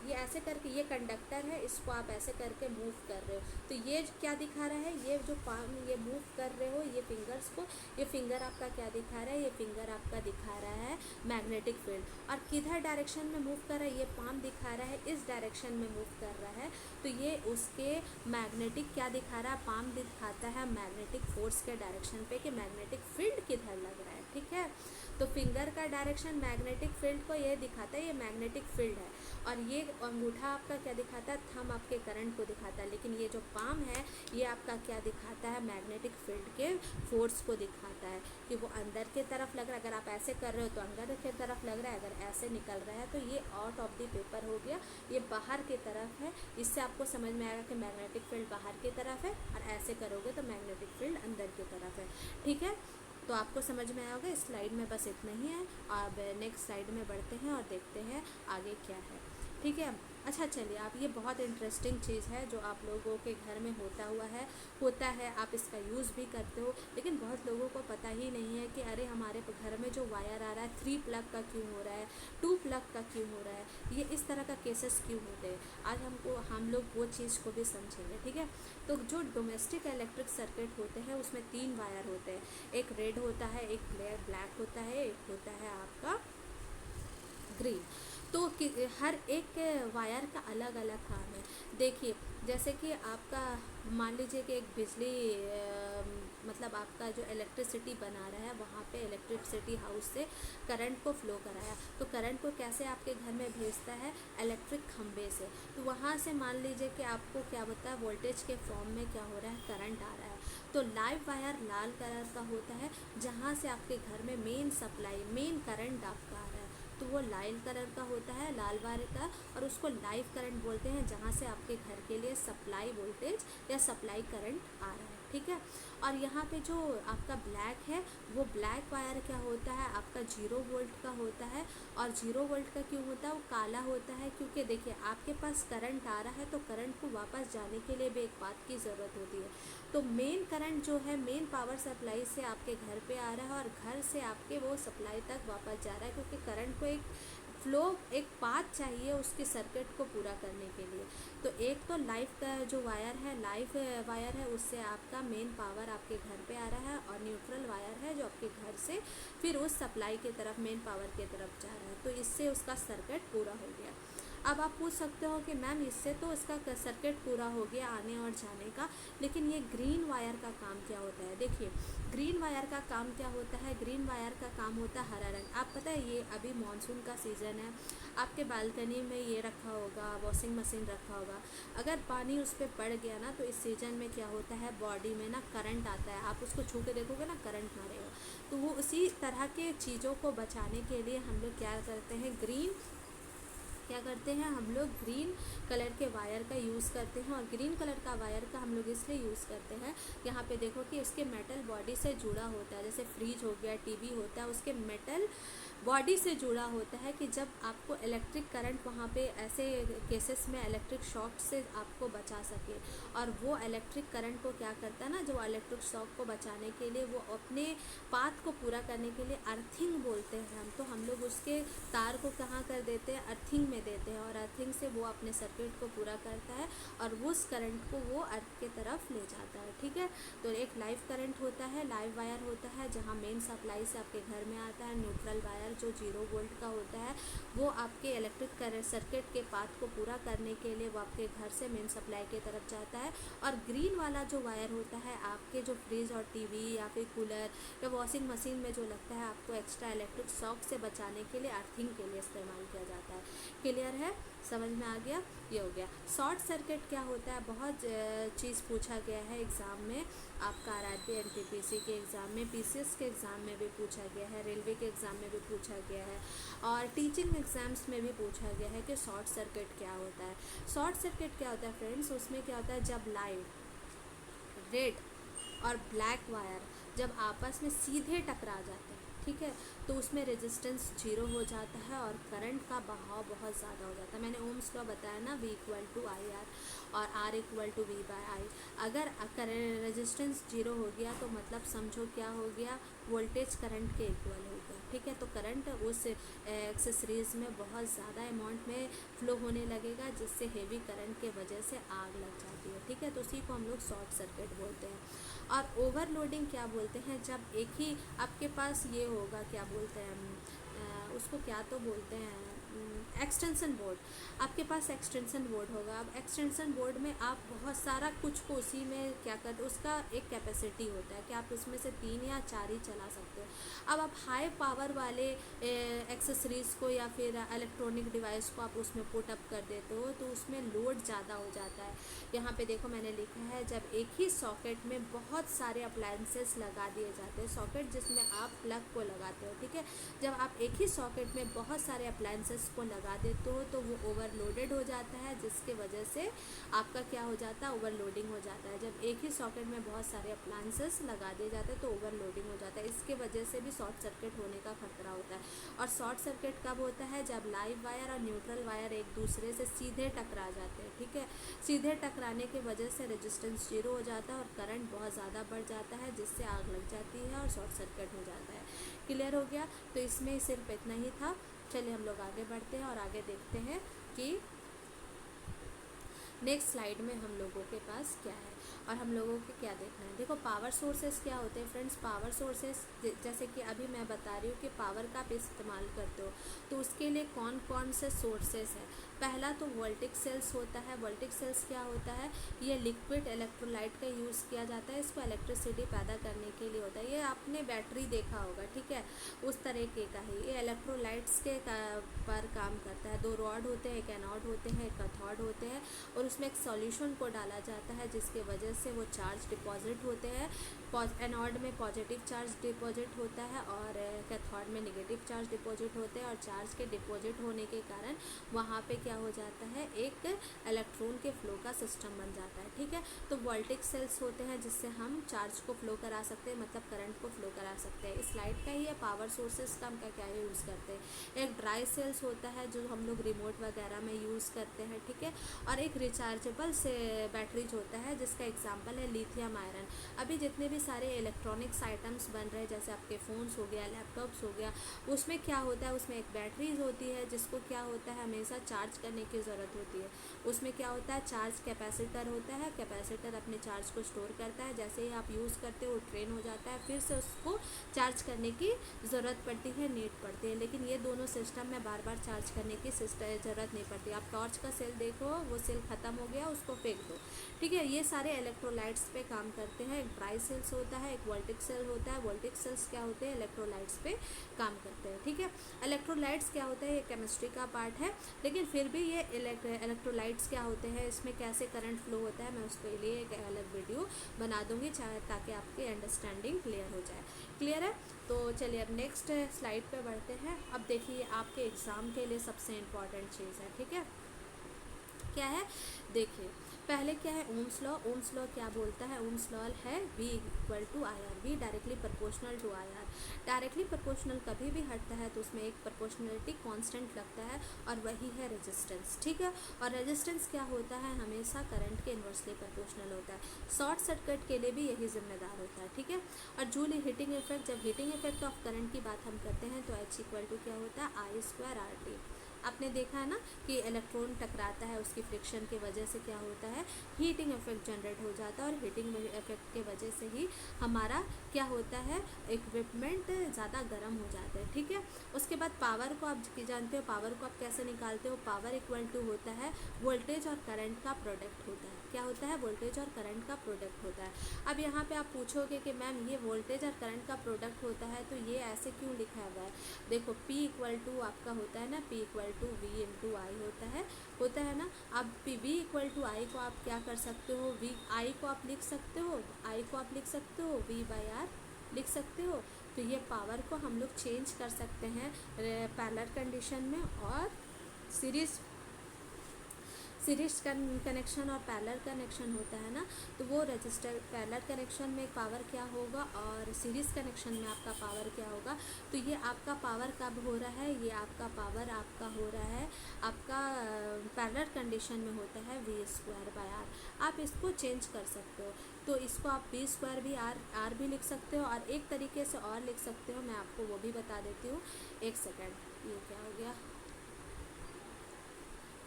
ये ऐसे करके, ये कंडक्टर है, इसको आप ऐसे करके मूव कर रहे हो, तो ये क्या दिखा रहा है, ये जो पाम ये मूव कर रहे हो, ये फिंगर्स को, ये फिंगर आपका क्या दिखा रहा है, ये फिंगर आपका दिखा रहा है मैग्नेटिक फील्ड। और किधर डायरेक्शन में मूव कर रहा है, ये पाम दिखा रहा है इस डायरेक्शन में मूव कर रहा है, तो ये उसके मैग्नेटिक क्या दिखा रहा है, पाम दिखाता है मैग्नेटिक फोर्स के डायरेक्शन पे कि मैग्नेटिक फील्ड किधर लग रहा है, ठीक है। तो फिंगर का डायरेक्शन मैग्नेटिक फील्ड को ये दिखाता है, ये मैग्नेटिक फील्ड है, और ये अंगूठा आपका क्या दिखाता है, थंब आपके करंट को दिखाता है, लेकिन ये जो पाम है ये आपका क्या दिखाता है, मैग्नेटिक फील्ड के फोर्स को दिखाता है कि वो अंदर की तरफ लग रहा है। अगर आप ऐसे कर रहे हो तो अंदर की तरफ लग रहा है, अगर ऐसे निकल रहा है तो ये आउट ऑफ द पेपर हो गया, ये बाहर की तरफ है। इससे आपको समझ में आएगा कि मैग्नेटिक फील्ड बाहर की तरफ है, और ऐसे करोगे तो मैग्नेटिक फील्ड अंदर की तरफ है, ठीक है। तो आपको समझ में आया होगा। इस स्लाइड में बस इतना ही है। अब नेक्स्ट स्लाइड में बढ़ते हैं और देखते हैं आगे क्या है, ठीक है। अच्छा चलिए, आप ये बहुत इंटरेस्टिंग चीज़ है जो आप लोगों के घर में होता है, आप इसका यूज़ भी करते हो, लेकिन बहुत लोगों को पता ही नहीं है कि अरे हमारे घर में जो वायर आ रहा है 3 प्लग का क्यों हो रहा है, 2 प्लग का क्यों हो रहा है, ये इस तरह का केसेस क्यों होते हैं। आज हम लोग वो चीज़ को भी समझेंगे, ठीक है। तो जो डोमेस्टिक इलेक्ट्रिक सर्किट होते हैं उसमें 3 वायर होते हैं, एक रेड होता है, एक ब्लैक होता है, एक होता है आपका ग्रीन। तो हर एक वायर का अलग अलग काम है। देखिए, जैसे कि आपका मान लीजिए कि एक बिजली मतलब आपका जो इलेक्ट्रिसिटी बना रहा है, वहाँ पे इलेक्ट्रिसिटी हाउस से करंट को फ्लो कराया, तो करंट को कैसे आपके घर में भेजता है, इलेक्ट्रिक खंबे से। तो वहाँ से मान लीजिए कि आपको क्या होता है, वोल्टेज के फॉर्म में क्या हो रहा है, करंट आ रहा है। तो लाइव वायर लाल कलर का होता है, जहाँ से आपके घर में मेन सप्लाई, मेन करंट आपका आ रहा है, तो वो लाल कलर का होता है, लाल वायर का, और उसको लाइव करंट बोलते हैं, जहाँ से आपके घर के लिए सप्लाई वोल्टेज या सप्लाई करंट आ रहा है, ठीक है। और यहाँ पे जो आपका ब्लैक है, वो ब्लैक वायर क्या होता है, आपका 0 वोल्ट का होता है। और 0 वोल्ट का क्यों होता है, वो काला होता है, क्योंकि देखिए आपके पास करंट आ रहा है, तो करंट को वापस जाने के लिए भी एक बात की ज़रूरत होती है। तो मेन करंट जो है, मेन पावर सप्लाई से आपके घर पे आ रहा है, और घर से आपके वो सप्लाई तक वापस जा रहा है, क्योंकि करंट को एक फ्लो, एक पाथ चाहिए उसके सर्किट को पूरा करने के लिए। तो एक तो लाइव का जो वायर है, लाइव वायर है, उससे आपका मेन पावर आपके घर पे आ रहा है, और न्यूट्रल वायर है जो आपके घर से फिर उस सप्लाई की तरफ, मेन पावर की तरफ जा रहा है। तो इससे उसका सर्किट पूरा हो गया। अब आप पूछ सकते हो कि मैम इससे तो इसका सर्किट पूरा हो गया आने और जाने का, लेकिन ये ग्रीन वायर का काम क्या होता है? देखिए, ग्रीन वायर का काम क्या होता है? ग्रीन वायर का काम होता है हरा रंग। आप पता है ये अभी मानसून का सीज़न है, आपके बालकनी में ये रखा होगा, वॉशिंग मशीन रखा होगा, अगर पानी उस पर पड़ गया ना, तो इस सीज़न में क्या होता है, बॉडी में ना करंट आता है, आप उसको छू के देखोगे ना, करंट मारेगा। तो वो उसी तरह के चीज़ों को बचाने के लिए हम लोग क्या करते हैं, क्या करते हैं हम लोग ग्रीन कलर के वायर का यूज़ करते हैं। और ग्रीन कलर का वायर का हम लोग इसलिए यूज़ करते हैं, यहाँ पे देखो कि उसके मेटल बॉडी से जुड़ा होता है, जैसे फ्रिज हो गया, टीवी होता है, उसके मेटल बॉडी से जुड़ा होता है कि जब आपको इलेक्ट्रिक करंट, वहाँ पे ऐसे केसेस में इलेक्ट्रिक शॉक से आपको बचा सके। और वो इलेक्ट्रिक करंट को क्या करता है ना, जो इलेक्ट्रिक शॉक को बचाने के लिए, वो अपने पाथ को पूरा करने के लिए अर्थिंग बोलते हैं हम, तो हम लोग उसके तार को कहाँ कर देते हैं, अर्थिंग में देते हैं, और अर्थिंग से वो अपने सर्किट को पूरा करता है और उस करंट को वो अर्थ के तरफ ले जाता है। ठीक है, तो एक लाइव करंट होता है, लाइव वायर होता है जहाँ मेन सप्लाई से आपके घर में आता है। न्यूट्रल वायर जो 0 वोल्ट का होता है, वो आपके इलेक्ट्रिक सर्किट के पाथ को पूरा करने के लिए वो आपके घर से मेन सप्लाई की तरफ जाता है। और ग्रीन वाला जो वायर होता है, आपके जो फ्रिज और टीवी या फिर कूलर या वॉशिंग मशीन में जो लगता है, आपको एक्स्ट्रा इलेक्ट्रिक शॉक से बचाने के लिए, अर्थिंग के लिए इस्तेमाल किया जाता है। क्लियर है, समझ में आ गया? ये हो गया। शॉर्ट सर्किट क्या होता है, बहुत चीज़ पूछा गया है एग्ज़ाम में, आपका आरआरबी एनटीपीसी के एग्ज़ाम में, पीसीएस के एग्ज़ाम में भी पूछा गया है, रेलवे के एग्ज़ाम में भी पूछा गया है, और टीचिंग एग्ज़ाम्स में भी पूछा गया है कि शॉर्ट सर्किट क्या होता है। शॉर्ट सर्किट क्या होता है फ्रेंड्स, उसमें क्या होता है, जब लाइट, रेड और ब्लैक वायर जब आपस में सीधे टकरा जाते हैं, ठीक है, तो उसमें रेजिस्टेंस 0 हो जाता है और करंट का बहाव बहुत ज़्यादा हो जाता है। मैंने ओम्स लॉ बताया ना, V = IR और R = V/I। अगर रेजिस्टेंस 0 हो गया तो मतलब समझो क्या हो गया, वोल्टेज करंट के इक्वल हो गया। ठीक है, तो करंट उस एक्सेसरीज में बहुत ज़्यादा अमाउंट में फ्लो होने लगेगा, जिससे हेवी करंट के वजह से आग लग जाती है। ठीक है, तो उसी को हम लोग शॉर्ट सर्किट बोलते हैं। और ओवरलोडिंग क्या बोलते हैं, जब एक ही आपके पास ये होगा, क्या बोलते हैं उसको, क्या तो बोलते हैं, एक्सटेंशन बोर्ड, आपके पास एक्सटेंशन बोर्ड होगा। अब एक्सटेंशन बोर्ड में आप बहुत सारा कुछ को उसी में क्या करते, उसका एक कैपेसिटी होता है कि आप उसमें से 3 या 4 ही चला सकते हो। अब आप हाई पावर वाले एक्सेसरीज़ को या फिर इलेक्ट्रॉनिक डिवाइस को आप उसमें पुट अप कर देते हो, तो उसमें लोड ज़्यादा हो जाता है। यहाँ पे देखो मैंने लिखा है, जब एक ही सॉकेट में बहुत सारे अप्लायंसेस लगा दिए जाते हैं, सॉकेट जिसमें आप प्लग को लगाते हो, ठीक है, जब आप एक ही सॉकेट में बहुत सारे अप्लायंसेस को लगा देते हो तो वो ओवरलोडेड हो जाता है, जिसके वजह से आपका क्या हो जाता है, ओवरलोडिंग हो जाता है। जब एक ही सॉकेट में बहुत सारे अप्लायंसेस लगा दिए जाते हैं तो ओवरलोडिंग हो जाता है, इसके वजह से भी शॉर्ट सर्किट होने का खतरा होता है। और शॉर्ट सर्किट कब होता है, जब लाइव वायर और न्यूट्रल वायर एक दूसरे से सीधे टकरा जाते हैं। ठीक है, सीधे टकराने की वजह से रेजिस्टेंस 0 हो जाता है और करंट बहुत ज़्यादा बढ़ जाता है, जिससे आग लग जाती है और शॉर्ट सर्किट हो जाता है। क्लियर हो गया? तो इसमें सिर्फ इतना ही था। चलिए हम लोग आगे बढ़ते हैं और आगे देखते हैं कि नेक्स्ट स्लाइड में हम लोगों के पास क्या है और हम लोगों को क्या देखना है। देखो पावर सोर्सेस क्या होते हैं फ्रेंड्स, पावर सोर्सेस जैसे कि अभी मैं बता रही हूँ कि पावर का आप इस्तेमाल करते हो, तो उसके लिए कौन कौन से सोर्सेस हैं। पहला तो वोल्टिक सेल्स होता है। वोल्टिक सेल्स क्या होता है, ये लिक्विड इलेक्ट्रोलाइट का यूज़ किया जाता है, इसको इलेक्ट्रिसिटी पैदा करने के लिए होता है। ये आपने बैटरी देखा होगा, ठीक है, उस तरीके का ही ये इलेक्ट्रोलाइट्स के पर काम करता है। 2 रॉड होते हैं, एक एनोड होते हैं, एक कैथोड होते हैं, और उसमें एक सॉल्यूशन को डाला जाता है जिसके वजह से वो चार्ज डिपॉजिट होते हैं। एनोड में पॉजिटिव चार्ज डिपॉजिट होता है और कैथोड में नेगेटिव चार्ज डिपॉजिट होते हैं, और चार्ज के डिपॉजिट होने के कारण वहाँ पे क्या हो जाता है, एक इलेक्ट्रॉन के फ्लो का सिस्टम बन जाता है। ठीक है, तो वोल्टिक सेल्स होते हैं जिससे हम चार्ज को फ्लो करा सकते हैं, मतलब करंट को फ्लो करा सकते हैं। इस स्लाइड का ही है पावर सोर्सेस का हम क्या क्या यूज़ करते हैं। एक ड्राई सेल्स होता है जो हम लोग रिमोट वगैरह में यूज़ करते हैं, ठीक है, और एक रिचार्जेबल से बैटरीज होता है जिसका एग्जांपल है लिथियम आयरन। अभी जितने भी सारे इलेक्ट्रॉनिक्स आइटम्स बन रहे हैं, जैसे आपके फ़ोन्स हो गया, लैपटॉप्स हो गया, उसमें क्या होता है, उसमें एक बैटरीज होती है जिसको क्या होता है हमेशा चार्ज करने की ज़रूरत होती है। उसमें क्या होता है, चार्ज कैपेसिटर होता है, कैपेसिटर अपने चार्ज को स्टोर करता है, जैसे ही आप यूज़ करते हो वो ट्रेन हो जाता है, फिर से उसको चार्ज करने की ज़रूरत पड़ती है, नीड पड़ती है। लेकिन ये दोनों सिस्टम में बार बार चार्ज करने की ज़रूरत नहीं पड़ती। आप टॉर्च का सेल देखो, वो सेल ख़त्म हो गया, उसको फेंक दो, ठीक है। ये सारे इलेक्ट्रोलाइट्स पे काम करते हैं। एक ड्राई सेल्स होता है, एक वोल्टिक सेल होता है। वोल्टिक सेल्स क्या होते हैं, इलेक्ट्रोलाइट्स पे काम करते हैं, ठीक है। इलेक्ट्रोलाइट्स क्या होता है, ये केमिस्ट्री का पार्ट है, लेकिन फिर भी ये इलेक्ट्रोलाइट्स क्या होते हैं, इसमें कैसे करंट फ्लो होता है, मैं उसके लिए एक अलग वीडियो बना दूंगी, चाहे ताकि आपकी अंडरस्टैंडिंग क्लियर हो जाए। क्लियर है? तो चलिए अब नेक्स्ट स्लाइड पे बढ़ते हैं। अब देखिए आपके एग्ज़ाम के लिए सबसे इम्पॉर्टेंट चीज़ है, ठीक है, क्या है, देखिए पहले क्या है, ओम्स लॉ। ओम्स लॉ क्या बोलता है, ओम्स लॉ है V equal to I R, V directly proportional to I R. Directly proportional कभी भी हटता है तो उसमें एक प्रोपोर्शनलिटी कांस्टेंट लगता है, और वही है रेजिस्टेंस, ठीक है। और रेजिस्टेंस क्या होता है, हमेशा करंट के इन्वर्सली प्रोपोर्शनल होता है। शॉर्ट सर्किट के लिए भी यही जिम्मेदार होता है, ठीक है। और जूल हीटिंग इफेक्ट, जब हीटिंग इफेक्ट ऑफ करंट की बात हम करते हैं तो H इक्वल टू क्या होता है, आई स्क्वायर आर टी। आपने देखा है ना कि इलेक्ट्रॉन टकराता है, उसकी फ्रिक्शन की वजह से क्या होता है, हीटिंग इफेक्ट जनरेट हो जाता है, और हीटिंग इफेक्ट के वजह से ही हमारा क्या होता है, इक्विपमेंट ज़्यादा गर्म हो जाते हैं, ठीक है। उसके बाद पावर को आप जानते हो, पावर को आप कैसे निकालते हो, पावर इक्वल टू होता है वोल्टेज और करंट का प्रोडक्ट होता है। क्या होता है, वोल्टेज और करंट का प्रोडक्ट होता है। अब यहाँ पे आप पूछोगे कि मैम ये वोल्टेज और करंट का प्रोडक्ट होता है तो ये ऐसे क्यों लिखा हुआ है, देखो P इक्वल टू आपका होता है ना, P equal to V into I होता है ना। अब V इक्वल टू आई को आप क्या कर सकते हो, V आई को आप लिख सकते हो, आई को आप लिख सकते हो V बाई आर लिख सकते हो। तो ये पावर को हम लोग चेंज कर सकते हैं पैरेलल कंडीशन में और सीरीज कनेक्शन और पैरेलल कनेक्शन होता है ना, तो वो रजिस्टर पैरेलल कनेक्शन में पावर क्या होगा और सीरीज कनेक्शन में आपका पावर क्या होगा। तो ये आपका पावर कब हो रहा है, ये आपका पावर आपका हो रहा है आपका पैरेलल कंडीशन में होता है V स्क्वायर बाय आर। आप इसको चेंज कर सकते हो, तो इसको आप V स्क्वायर भी आर भी लिख सकते हो, और एक तरीके से और लिख सकते हो, मैं आपको वो भी बता देती हूँ। एक सेकेंड, ये क्या हो गया,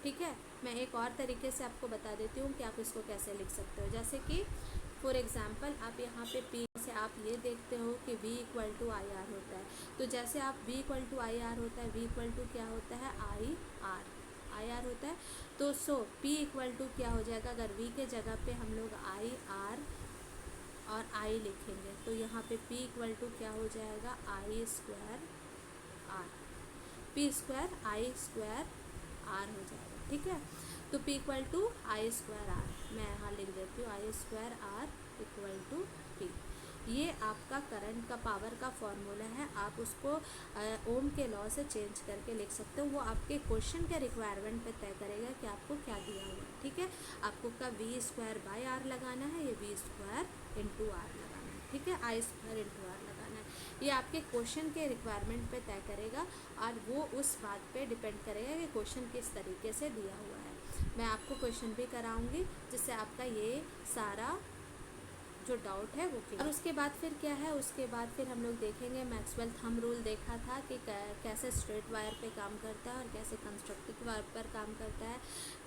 ठीक है। मैं एक और तरीके से आपको बता देती हूँ कि आप इसको कैसे लिख सकते हो। जैसे कि फॉर एग्ज़ाम्पल आप यहाँ पे P से आप ये देखते हो कि V equal to I R होता है, तो जैसे आप V equal to I R होता है, V इक्वल टू क्या होता है, आई आर होता है। तो P इक्वल टू क्या हो जाएगा, अगर V के जगह पे हम लोग आई आर और I लिखेंगे तो यहाँ पे P इक्वल टू क्या हो जाएगा, I square R, P square I square R हो जाएगा, ठीक है। तो P equal to I square R, मैं यहाँ लिख देती हूँ I square R equal to P। ये आपका करंट का पावर का फॉर्मूला है, आप उसको ओम के लॉ से चेंज करके लिख सकते हो। वो आपके क्वेश्चन के रिक्वायरमेंट पे तय करेगा कि आपको क्या दिया हुआ है, ठीक है। आपको का V स्क्वायर बाय आर लगाना है, ये V स्क्वायर इंटू आर लगाना है, ठीक है, आई स्क्वायर इंटू आर लगाना है। ये आपके क्वेश्चन के रिक्वायरमेंट पे तय करेगा, और वो उस बात पे डिपेंड करेगा कि क्वेश्चन किस तरीके से दिया हुआ है। मैं आपको क्वेश्चन भी कराऊंगी जिससे आपका ये सारा जो डाउट है वो क्लियर। और उसके बाद फिर क्या है, उसके बाद फिर हम लोग देखेंगे मैक्सवेल थंब रूल देखा था कि कैसे स्ट्रेट वायर पे काम करता है और कैसे कंस्ट्रक्टिव वायर पर काम करता है।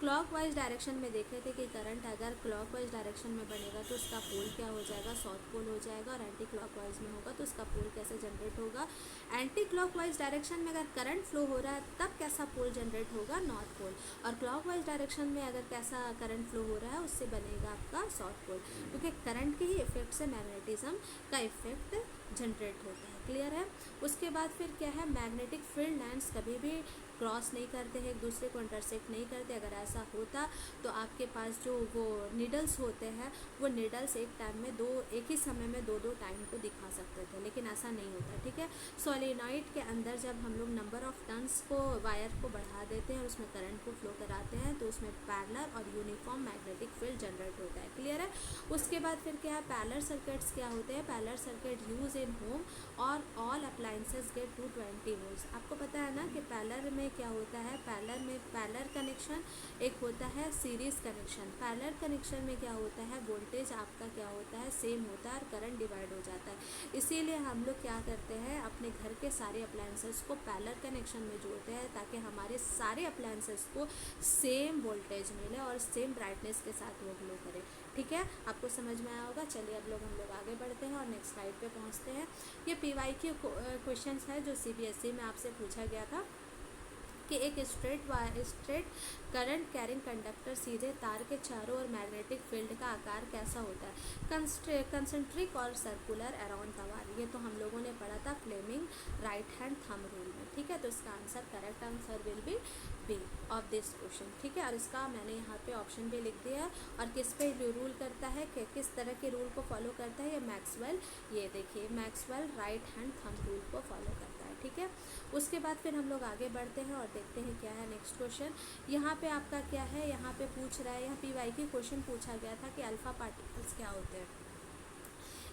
क्लॉकवाइज डायरेक्शन में देखे थे कि करंट अगर क्लॉकवाइज डायरेक्शन में बनेगा तो उसका पोल क्या हो जाएगा, साउथ पोल हो जाएगा, और एंटी क्लॉकवाइज में होगा तो उसका पोल कैसे जनरेट होगा। एंटी क्लॉकवाइज डायरेक्शन में अगर करंट फ्लो हो रहा है तब कैसा पोल जनरेट होगा, नॉर्थ पोल, और क्लॉकवाइज डायरेक्शन में अगर कैसा करंट फ्लो हो रहा है उससे बनेगा आपका साउथ पोल, क्योंकि करंट के ही इफेक्ट से मैग्नेटिज्म का इफेक्ट जनरेट होता है। क्लियर है? उसके बाद फिर क्या है, मैग्नेटिक फील्ड लाइंस कभी भी क्रॉस नहीं करते हैं, एक दूसरे को इंटरसेक्ट नहीं करते। अगर ऐसा होता तो आपके पास जो वो निडल्स होते हैं वो निडल्स एक टाइम में एक ही समय में दो टाइम को दिखा सकते थे, लेकिन ऐसा नहीं होता, ठीक है। सोलेनॉइड के अंदर जब हम लोग नंबर ऑफ टर्न्स को वायर को बढ़ा देते हैं, उसमें करंट को फ्लो कराते हैं, तो उसमें पैरेलल और यूनिफॉर्म मैग्नेटिक फील्ड जनरेट होता है। क्लियर है? उसके बाद फिर क्या है, पैरेलल सर्किट्स क्या होते हैं, parallel circuit use in home और ऑल अप्लाइंसेस गेट 220 वोल्ट्स। आपको पता है ना कि पैरेलल में क्या होता है, पैरेलल कनेक्शन एक होता है सीरीज कनेक्शन। पैरेलल कनेक्शन में क्या होता है, वोल्टेज आपका क्या होता है, सेम होता है और करंट डिवाइड हो जाता है। इसीलिए हम लोग क्या करते हैं, अपने घर के सारे अप्लाइंसेस को पैरेलल कनेक्शन में जोड़ते हैं ताकि हमारे सारे अप्लाइंसेस को सेम वोल्टेज मिले और सेम ब्राइटनेस के साथ वो ग्लो करे। ठीक है, आपको समझ में आया होगा। चलिए अब हम लोग आगे बढ़ते हैं और नेक्स्ट स्लाइड पे पहुंचते हैं। ये PYQ क्वेश्चन है जो CBSE में आपसे पूछा गया था कि एक स्ट्रेट करंट कैरिंग कंडक्टर सीधे तार के चारों ओर मैग्नेटिक फील्ड का आकार कैसा होता है, कंसेंट्रिक और सर्कुलर अराउंड द वायर। ये तो हम लोगों ने पढ़ा था Fleming right hand thumb rule में। ठीक है, तो इसका answer, correct answer will be B of this question. ठीक है, और इसका मैंने यहाँ पे ऑप्शन भी लिख दिया और किस पे रूल करता है, कि किस तरह के रूल को फॉलो करता है, ये मैक्सवेल, ये देखिए Maxwell right hand thumb rule को फॉलो करता है। ठीक है, उसके बाद फिर हम लोग आगे बढ़ते हैं और देखते हैं क्या है नेक्स्ट क्वेश्चन। यहाँ पे आपका क्या है, यहाँ पे पूछ रहा है, यहाँ PYQ क्वेश्चन पूछा गया था कि अल्फा पार्टिकल्स क्या होते हैं।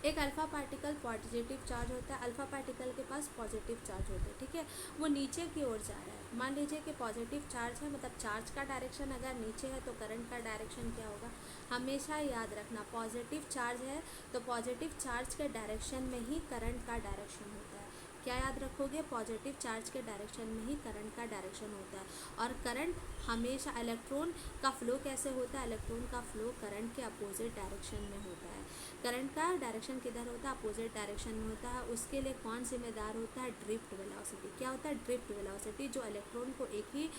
एक अल्फा पार्टिकल पॉजिटिव चार्ज होता है, अल्फा पार्टिकल के पास पॉजिटिव चार्ज होता है। ठीक है, वो नीचे की ओर जा रहा है। मान लीजिए कि पॉजिटिव चार्ज है, मतलब चार्ज का डायरेक्शन अगर नीचे है तो करंट का डायरेक्शन क्या होगा, हमेशा याद रखना। पॉजिटिव चार्ज है तो पॉजिटिव चार्ज के डायरेक्शन में ही करंट का डायरेक्शन होता है। क्या याद रखोगे, पॉजिटिव चार्ज के डायरेक्शन में ही करंट का डायरेक्शन होता है। और करंट हमेशा, इलेक्ट्रॉन का फ्लो कैसे होता है, इलेक्ट्रॉन का फ्लो करंट के अपोजिट डायरेक्शन में होता है। करंट का डायरेक्शन किधर होता है, अपोजिट डायरेक्शन में होता है। उसके लिए कौन जिम्मेदार होता है, ड्रिफ्ट वेलोसिटी। क्या होता है, ड्रिफ्ट वेलोसिटी, जो इलेक्ट्रॉन को एक ही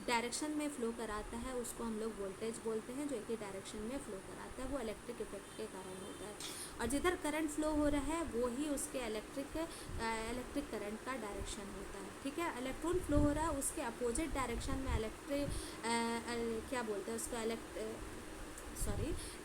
डायरेक्शन में फ्लो कराता है उसको हम लोग वोल्टेज बोलते हैं। जो एक ही डायरेक्शन में फ्लो कराता है वो इलेक्ट्रिक इफेक्ट के कारण होता है। और जिधर करंट फ्लो हो रहा है वो ही उसके इलेक्ट्रिक करंट का डायरेक्शन होता है। ठीक है, इलेक्ट्रॉन फ्लो हो रहा है उसके अपोजिट डायरेक्शन में क्या बोलते हैं उसका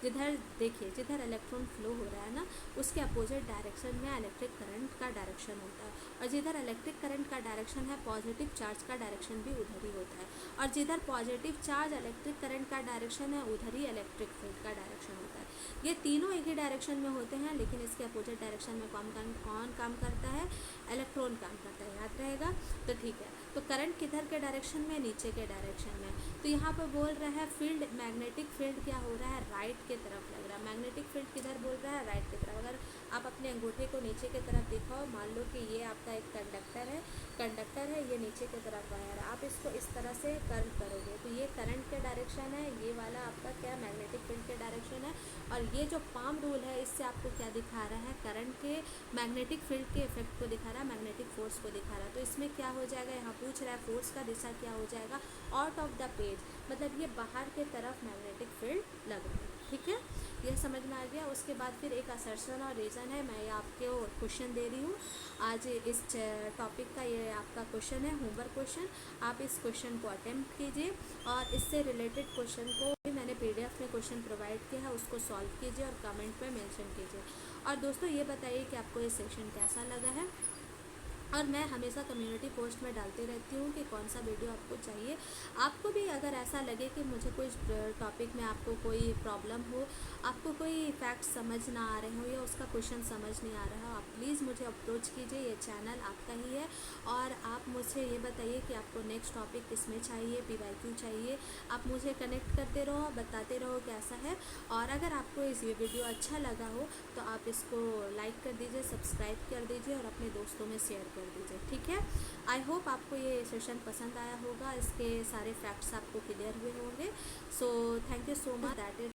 जिधर देखिए, जिधर इलेक्ट्रॉन फ्लो हो रहा है ना उसके अपोजिट डायरेक्शन में इलेक्ट्रिक करंट का डायरेक्शन होता है। और जिधर इलेक्ट्रिक करंट का डायरेक्शन है पॉजिटिव चार्ज का डायरेक्शन भी उधर ही होता है। और जिधर पॉजिटिव चार्ज इलेक्ट्रिक करंट का डायरेक्शन है उधर ही इलेक्ट्रिक फील्ड का डायरेक्शन होता है। ये तीनों एक ही डायरेक्शन में होते हैं, लेकिन इसके अपोजिट डायरेक्शन में कौन काम करता है, इलेक्ट्रॉन काम करता है। याद रहेगा, तो ठीक है। तो करंट किधर के डायरेक्शन में, नीचे के डायरेक्शन में। तो यहाँ पर बोल रहा है फील्ड, मैग्नेटिक फील्ड क्या हो रहा है, राइट के तरफ लग रहा है। मैग्नेटिक फील्ड किधर बोल रहा है, राइट की तरफ। अगर आप अपने अंगूठे को नीचे की तरफ दिखाओ, मान लो कि ये आपका एक कंडक्टर है, ये नीचे की तरफ वायर है। आप इसको इस तरह से कर्व करोगे तो ये करंट के डायरेक्शन है, ये वाला आपका क्या मैग्नेटिक फील्ड के डायरेक्शन है। और ये जो पाम रूल है इससे आपको क्या दिखा रहा है, करंट के मैग्नेटिक फील्ड के इफेक्ट को दिखा रहा है, मैग्नेटिक फोर्स को दिखा रहा है। तो इसमें क्या हो जाएगा, यहाँ पूछ रहा है फोर्स का दिशा क्या हो जाएगा, आउट ऑफ द पेज, मतलब ये बाहर के तरफ मैग्नेटिक फील्ड लग रहा है। ठीक है, यह समझ में आ गया। उसके बाद फिर एक असर्शन और रीज़न है, मैं आपको क्वेश्चन दे रही हूँ आज इस टॉपिक का। ये आपका क्वेश्चन है, होमवर्क क्वेश्चन। आप इस क्वेश्चन को अटेम्प्ट कीजिए और इससे रिलेटेड क्वेश्चन को भी मैंने PDF में क्वेश्चन प्रोवाइड किया है, उसको सॉल्व कीजिए और कमेंट पे मेंशन कीजिए। और दोस्तों ये बताइए कि आपको ये सेशन कैसा लगा है। और मैं हमेशा कम्युनिटी पोस्ट में डालती रहती हूँ कि कौन सा वीडियो आपको चाहिए। आपको भी अगर ऐसा लगे कि मुझे कोई टॉपिक में आपको कोई प्रॉब्लम हो, आपको कोई फैक्ट समझ ना आ रहे हो या उसका क्वेश्चन समझ नहीं आ रहा हो, आप प्लीज़ मुझे अप्रोच कीजिए। ये चैनल आपका ही है और आप मुझे ये बताइए कि आपको नेक्स्ट टॉपिक किसमें चाहिए, PYQ चाहिए। आप मुझे कनेक्ट करते रहो, बताते रहो कैसा है। और अगर आपको इस वीडियो अच्छा लगा हो तो आप इसको लाइक कर दीजिए, सब्सक्राइब कर दीजिए और अपने दोस्तों में शेयर कर दीजिए। ठीक है, आई होप आपको ये सेशन पसंद आया होगा, इसके सारे फैक्ट्स आपको क्लियर हुए होंगे। So thank you so much, that is